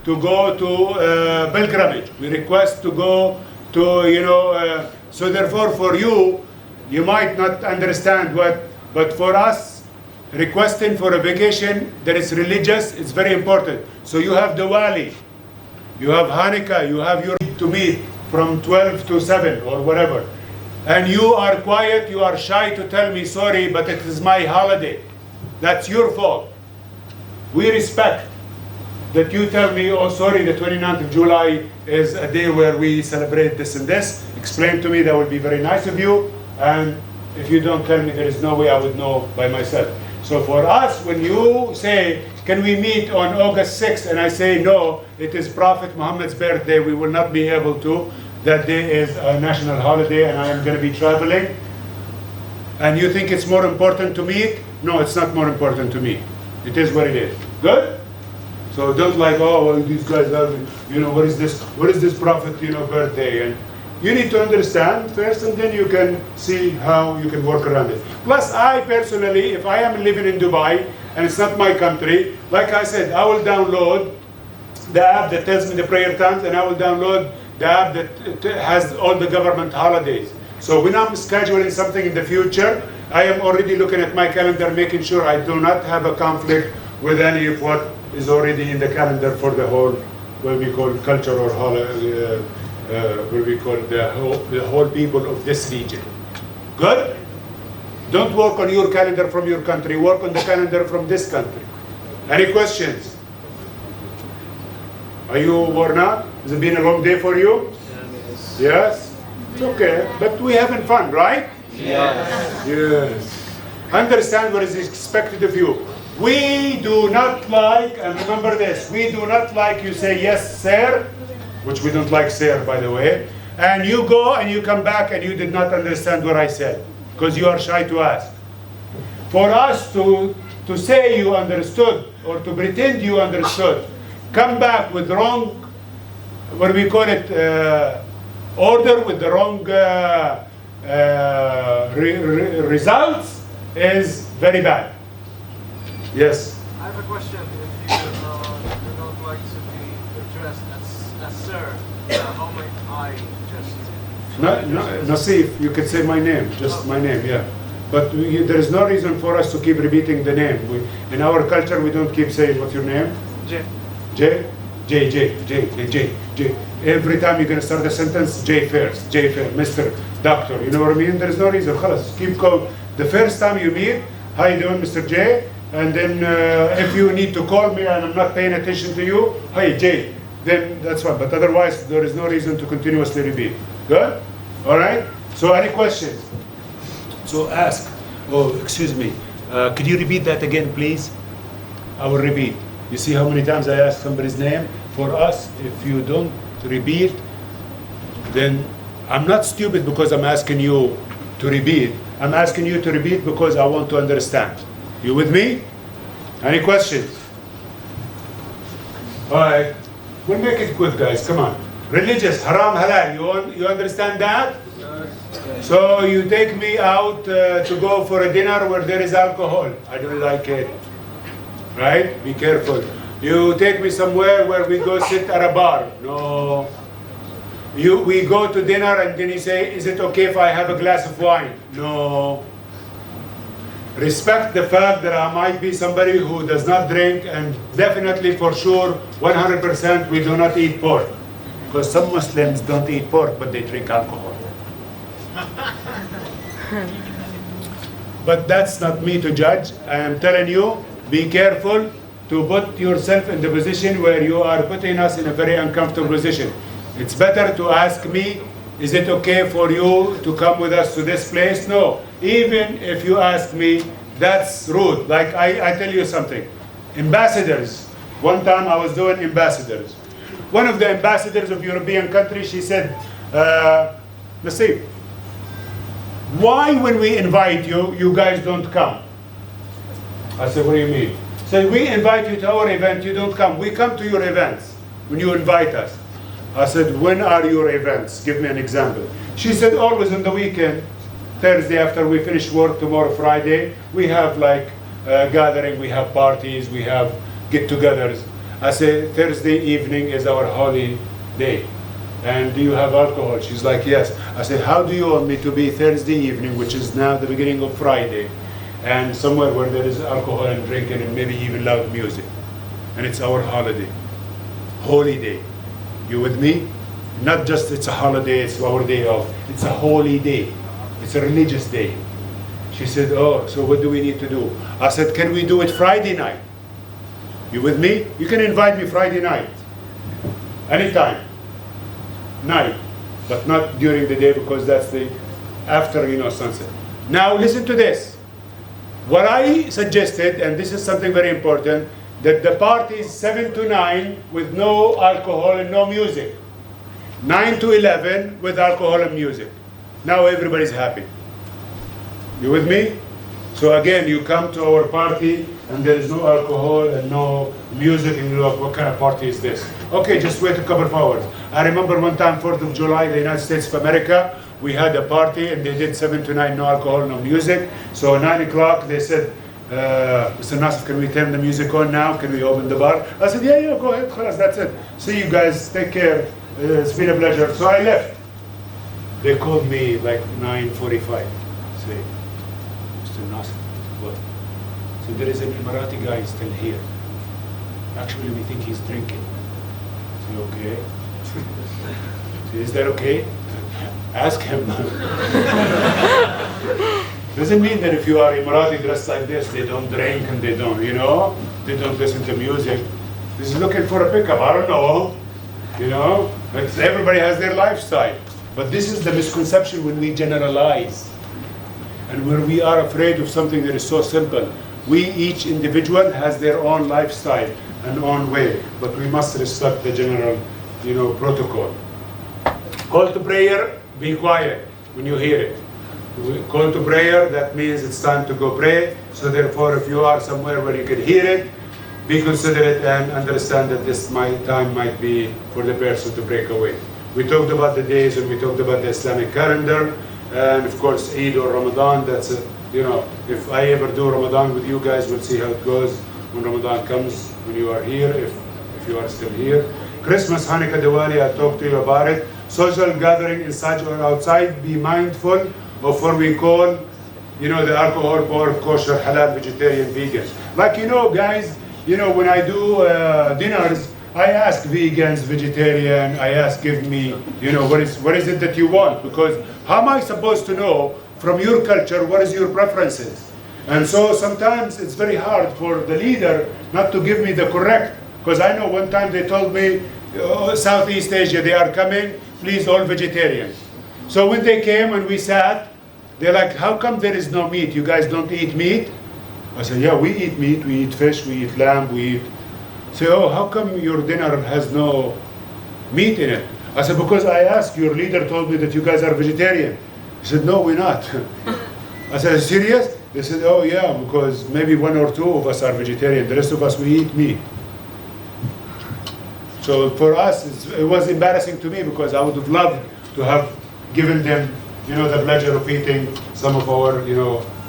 to go to pilgrimage. We request to go to, so therefore for you, you might not understand but for us, requesting for a vacation that is religious, it's very important. So you have Diwali, you have Hanukkah, you have your to meet from 12 to 7 or whatever. And you are quiet, you are shy to tell me, sorry, but it is my holiday. That's your fault. We respect that you tell me, oh, sorry, the 29th of July is a day where we celebrate this and this. Explain to me, that would be very nice of you. And if you don't tell me, there is no way I would know by myself. So for us, when you say, can we meet on August 6th? And I say, no, it is Prophet Muhammad's birthday. We will not be able to. That day is a national holiday and I am going to be traveling. And you think it's more important to meet? No, it's not more important to me. It is what it is. Good? So don't like, oh, well, these guys are, what is this Prophet, birthday? And you need to understand first, and then you can see how you can work around it. Plus, I personally, if I am living in Dubai, and it's not my country, like I said, I will download the app that tells me the prayer times, and I will download the app that has all the government holidays. So when I'm scheduling something in the future, I am already looking at my calendar, making sure I do not have a conflict with any of what is already in the calendar for the whole, what we call culture or what we call the whole people of this region. Good? Don't work on your calendar from your country, work on the calendar from this country. Any questions? Are you worn out? Has it been a long day for you? Yes. Yes? It's okay. But we're having fun, right? Yes. Yes. Understand what is expected of you. We do not like, and remember this, we do not like you say yes, sir, which we don't like sir, by the way, and you go and you come back and you did not understand what I said, because you are shy to ask. For us to say you understood, or to pretend you understood, come back with wrong, what do we call it, order with the wrong results is very bad. Yes? I have a question. If you do not like to be addressed as sir, how may I address you? Nasif, you can say my name, just my name, yeah. But there is no reason for us to keep repeating the name. In our culture, we don't keep saying, what's your name? Jain. J? J. Every time you're going to start a sentence, J first, Mr. Doctor. You know what I mean? There is no reason. Khalas, keep going. The first time you meet, how you doing, Mr. J? And then if you need to call me and I'm not paying attention to you, hey, J, then that's fine. But otherwise, there is no reason to continuously repeat. Good? All right? So any questions? So ask. Oh, excuse me. Could you repeat that again, please? I will repeat. You see how many times I ask somebody's name? For us, if you don't repeat, then I'm not stupid because I'm asking you to repeat. I'm asking you to repeat because I want to understand. You with me? Any questions? All right. We'll make it quick, guys. Come on. Religious, haram, halal. You understand that? So you take me out to go for a dinner where there is alcohol. I don't like it. Right? Be careful. You take me somewhere where we go sit at a bar. No. We go to dinner and then you say, is it okay if I have a glass of wine? No. Respect the fact that I might be somebody who does not drink, and definitely for sure 100% we do not eat pork. Because some Muslims don't eat pork but they drink alcohol. But that's not me to judge. I am telling you, be careful to put yourself in the position where you are putting us in a very uncomfortable position. It's better to ask me, is it okay for you to come with us to this place? No. Even if you ask me, that's rude. Like I tell you something. Ambassadors. One time I was doing ambassadors. One of the ambassadors of European countries, she said, Nasif, why when we invite you, you guys don't come? I said, what do you mean? She said, we invite you to our event, you don't come. We come to your events. when you invite us? I said, when are your events? Give me an example. She said, always on the weekend, Thursday after we finish work, tomorrow Friday, we have like a gathering, we have parties, we have get-togethers. I said, Thursday evening is our holy day. And do you have alcohol? She's like, yes. I said, how do you want me to be Thursday evening, which is now the beginning of Friday, and somewhere where there is alcohol and drinking and maybe even loud music? And it's our holiday, holy day. You with me? Not just it's a holiday, it's our day off. It's a holy day. It's a religious day. She said, oh, so what do we need to do? I said, can we do it Friday night? You with me? You can invite me Friday night. Anytime. Night. But not during the day, because that's the after, sunset. Now listen to this. What I suggested, and this is something very important, that the party is 7 to 9 with no alcohol and no music. 9 to 11 with alcohol and music. Now everybody's happy. You with me? So again, you come to our party and there is no alcohol and no music, and you're like, what kind of party is this? Okay, just wait a couple of hours. I remember one time, 4th of July, the United States of America, we had a party and they did 7 to 9, no alcohol, no music. So 9 o'clock, they said, Mr. Nasif, can we turn the music on now? Can we open the bar? I said, yeah, go ahead, khalas, that's it. See you guys, take care. It's been a pleasure. So I left. They called me like 9:45. Say, Mr. Nasif, what? So there is an Emirati guy still here. Actually, we think he's drinking. I said, okay. So, is that okay? Ask him. Doesn't mean that if you are Emirati dressed like this, they don't drink and they don't, they don't listen to music. He's looking for a pickup. I don't know. Everybody has their lifestyle. But this is the misconception when we generalize. And when we are afraid of something that is so simple. Each individual has their own lifestyle and own way. But we must respect the general, protocol. Call to prayer, be quiet when you hear it. Call to prayer, that means it's time to go pray. So therefore, if you are somewhere where you can hear it, be considerate and understand that this time might be for the person to break away. We talked about the days and we talked about the Islamic calendar, and of course Eid or Ramadan. That's if I ever do Ramadan with you guys, we'll see how it goes when Ramadan comes, when you are here, if you are still here. Christmas, Hanukkah, Diwali, I talked to you about it. Social gathering inside or outside, be mindful of what we call, the alcohol, pork, kosher, halal, vegetarian, vegan. Like, guys, when I do dinners, I ask vegans, vegetarian, I ask, give me, what is it that you want? Because how am I supposed to know from your culture what is your preferences? And so sometimes it's very hard for the leader not to give me the correct, because I know one time they told me, Southeast Asia, they are coming, please all vegetarian. So when they came and we sat, they're like, how come there is no meat? You guys don't eat meat? I said, yeah, we eat meat, we eat fish, we eat lamb, we eat. Say, oh, how come your dinner has no meat in it? I said, because I asked, your leader told me that you guys are vegetarian. He said, no, we're not. I said, serious? They said, oh yeah, because maybe 1 or 2 of us are vegetarian, the rest of us, we eat meat. So for us, it was embarrassing to me because I would have loved to have given them, the pleasure of eating some of our,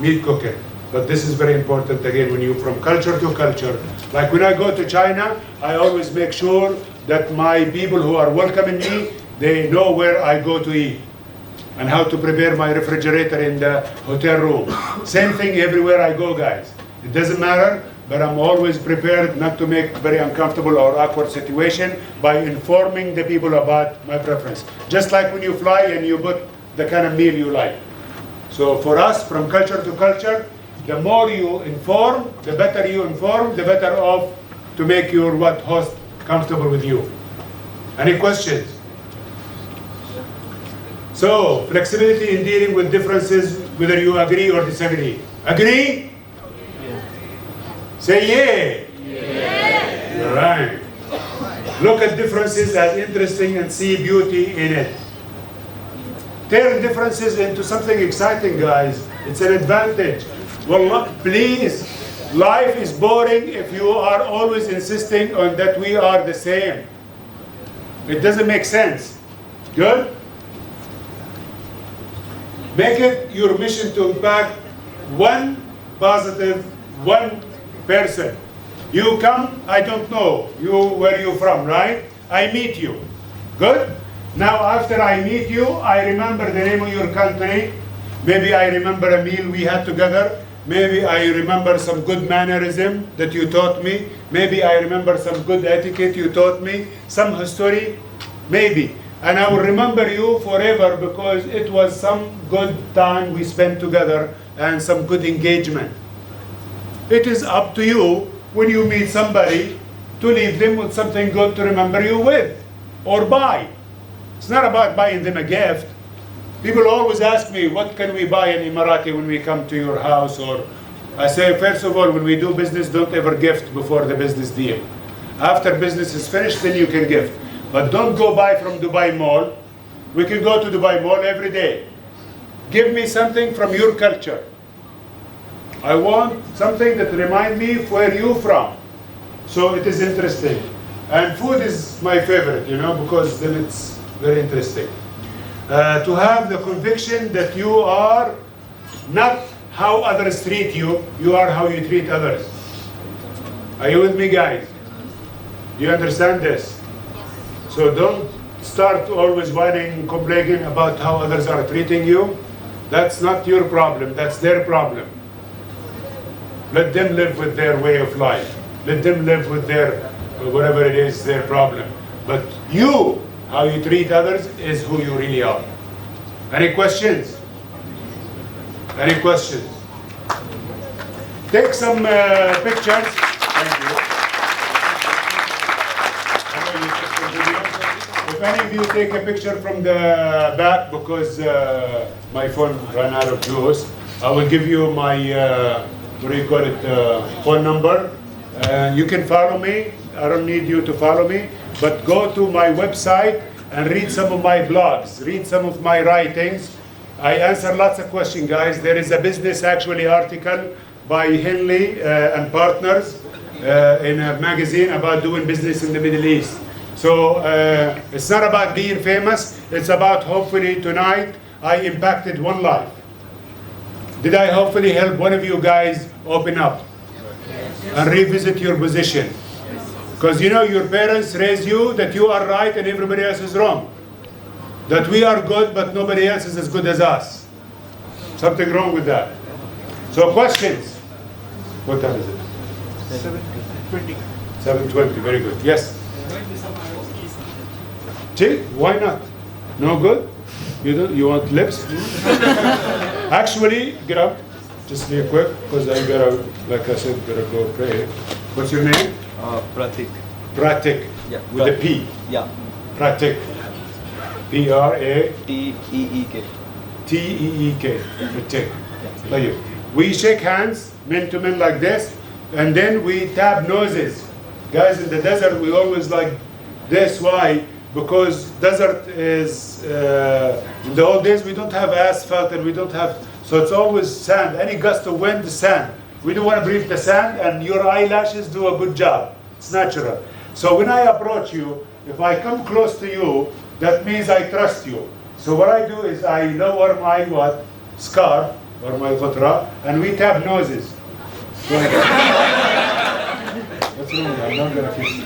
meat cooking. But this is very important, again, when you from culture to culture. Like when I go to China, I always make sure that my people who are welcoming me, they know where I go to eat and how to prepare my refrigerator in the hotel room. Same thing everywhere I go, guys. It doesn't matter, but I'm always prepared not to make very uncomfortable or awkward situation by informing the people about my preference. Just like when you fly and you put the kind of meal you like. So for us, from culture to culture, the more you inform, the better you inform, the better off to make your host comfortable with you. Any questions? So, flexibility in dealing with differences, whether you agree or disagree. Agree? Yeah. Say yeah. Yeah. All right. Look at differences as interesting and see beauty in it. Turn differences into something exciting, guys. It's an advantage. Wallah, please, life is boring if you are always insisting on that we are the same. It doesn't make sense. Good? Make it your mission to impact one positive, one person. You come, I don't know where you from, right? I meet you. Good? Now after I meet you, I remember the name of your country. Maybe I remember a meal we had together. Maybe I remember some good mannerism that you taught me. Maybe I remember some good etiquette you taught me. Some history, maybe. And I will remember you forever because it was some good time we spent together and some good engagement. It is up to you when you meet somebody to leave them with something good to remember you with or buy. It's not about buying them a gift. People always ask me, what can we buy in Emirati when we come to your house? Or I say, first of all, when we do business, don't ever gift before the business deal. After business is finished, then you can gift. But don't go buy from Dubai Mall. We can go to Dubai Mall every day. Give me something from your culture. I want something that reminds me where you from. So it is interesting. And food is my favorite, because then it's very interesting. To have the conviction that you are not how others treat you, you are how you treat others. Are you with me, guys? Do you understand this? So don't start always whining, complaining about how others are treating you. That's not your problem, that's their problem. Let them live with their way of life. Let them live with their, whatever it is, their problem. But you, how you treat others is who you really are. Any questions? Any questions? Take some pictures. Thank you. If any of you take a picture from the back because my phone ran out of juice, I will give you my, phone number. You can follow me. I don't need you to follow me. But go to my website and read some of my blogs, read some of my writings. I answer lots of questions, guys. There is a business actually article by Henley and Partners in a magazine about doing business in the Middle East. So it's not about being famous. It's about hopefully tonight I impacted one life. Did I hopefully help one of you guys open up and revisit your position? Because your parents raised you that you are right and everybody else is wrong. That we are good but nobody else is as good as us. Something wrong with that. So questions? What time is it? 7:20. 7:20, very good. Yes? Gee, why not? No good? You want lips? Actually, get up. Just real quick, because I gotta, like I said, gotta go pray. What's your name? Pratik. Pratik. Yeah. With a P. Yeah. Pratik. P-R-A. T-E-E-K. T-E-E-K. Pratik. Like you. We shake hands, men to men like this, and then we tap noses. Guys, in the desert, we always like this. Why? Because desert is, in the old days, we don't have asphalt and we don't have, so it's always sand. Any gust of wind is sand. We don't want to breathe the sand, and your eyelashes do a good job. It's natural. So when I approach you, if I come close to you, that means I trust you. So what I do is I lower my scarf or my ghutra, and we tap noses. Go ahead. What's wrong? I'm not gonna kiss you.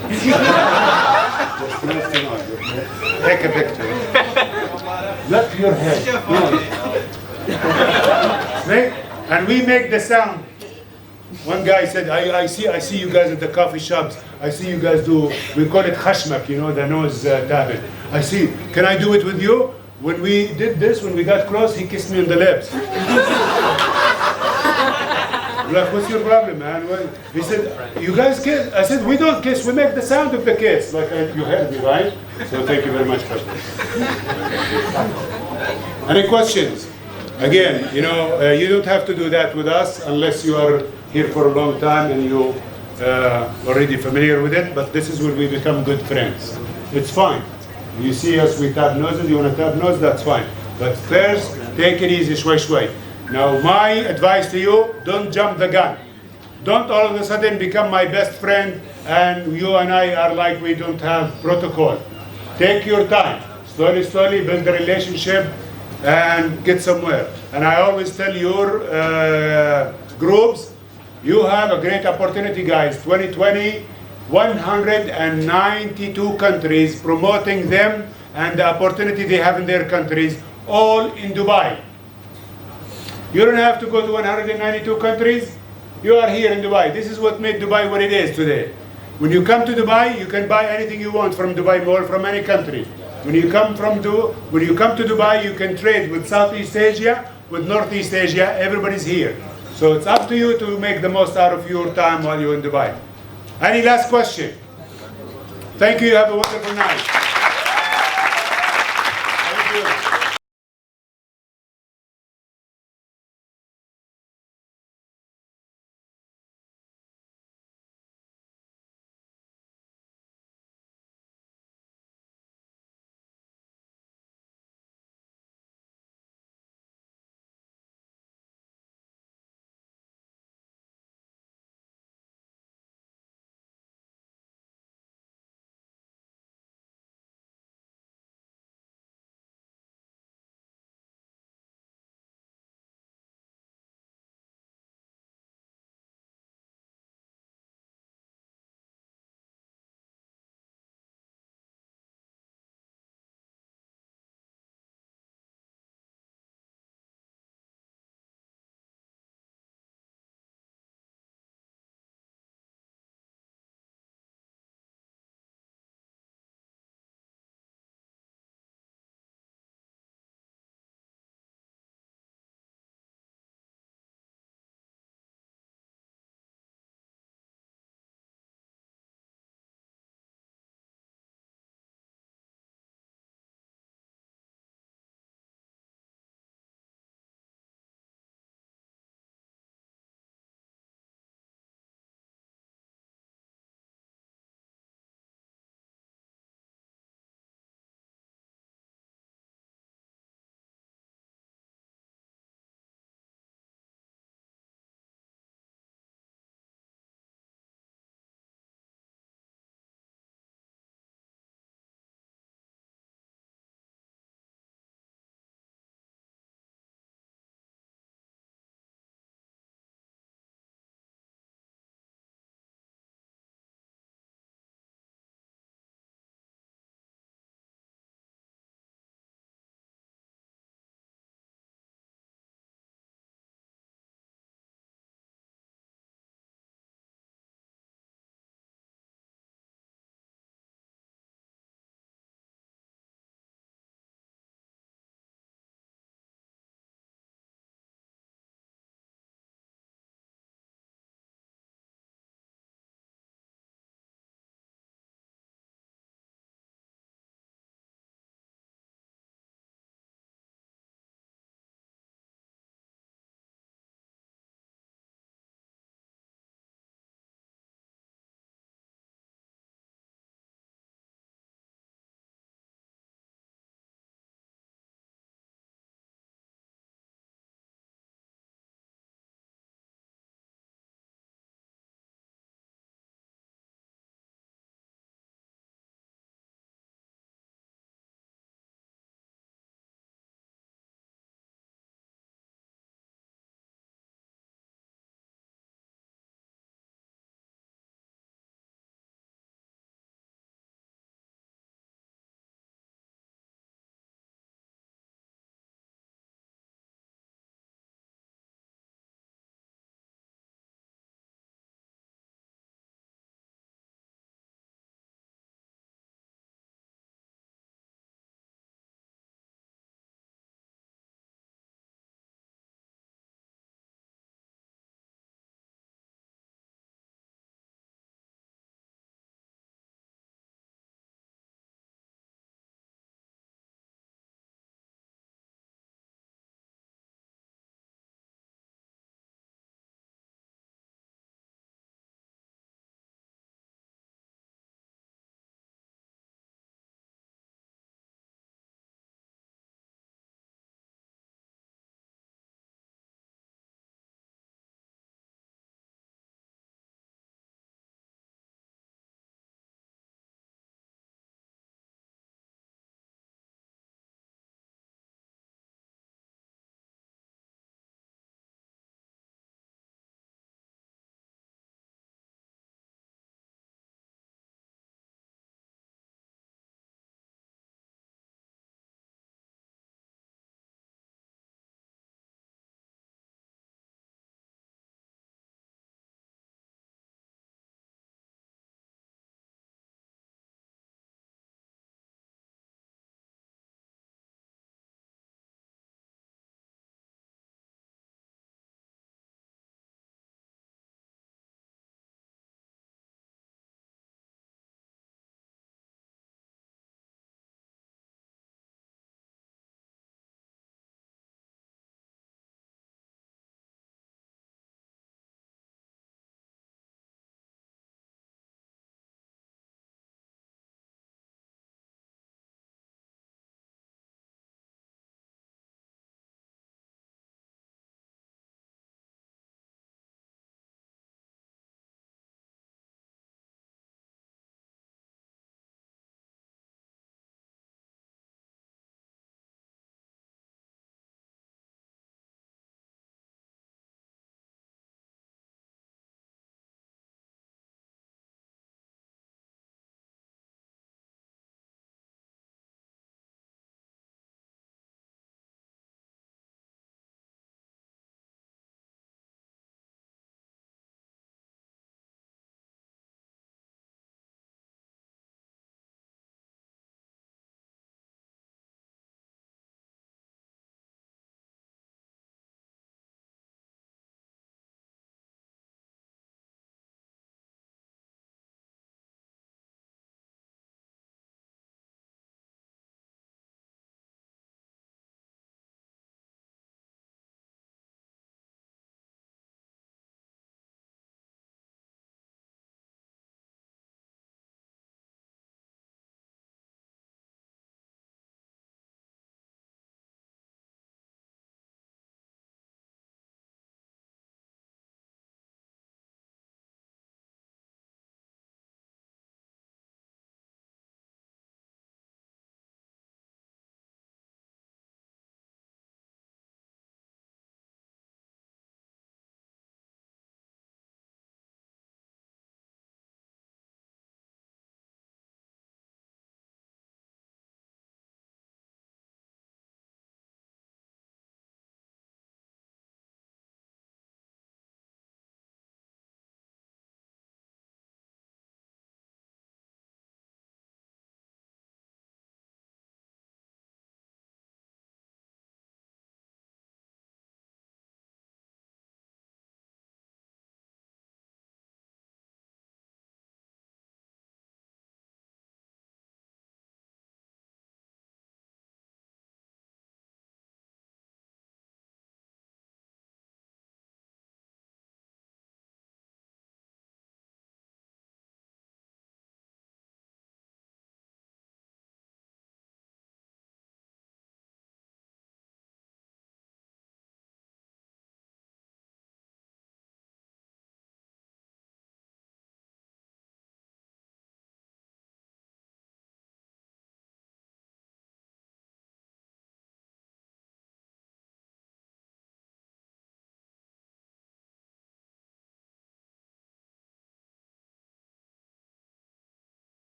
Just close the nose. Okay? Take a picture. Lift your head. Snake, and we make the sound. One guy said, I see you guys at the coffee shops. I see you guys do, we call it khashmak, the nose tapping. I see, can I do it with you? When we did this, when we got close, he kissed me on the lips. Like, what's your problem, man? He said, you guys kiss? I said, we don't kiss, we make the sound of the kiss. Like, you heard me, right? So thank you very much, Pastor. Any questions? Again, you don't have to do that with us unless you are here for a long time and you already familiar with it, but this is where we become good friends. It's fine. You see us, we tap noses, you want to tap nose, that's fine. But first, take it easy, shway shway. Now, my advice to you, don't jump the gun. Don't all of a sudden become my best friend and you and I are like we don't have protocol. Take your time. Slowly, slowly build a relationship and get somewhere. And I always tell your groups, you have a great opportunity, guys. 2020, 192 countries promoting them and the opportunity they have in their countries, all in Dubai. You don't have to go to 192 countries. You are here in Dubai. This is what made Dubai what it is today. When you come to Dubai, you can buy anything you want from Dubai Mall, from any country. When you come to Dubai, you can trade with Southeast Asia, with Northeast Asia. Everybody's here. So it's up to you to make the most out of your time while you're in Dubai. Any last question? Thank you. Have a wonderful night.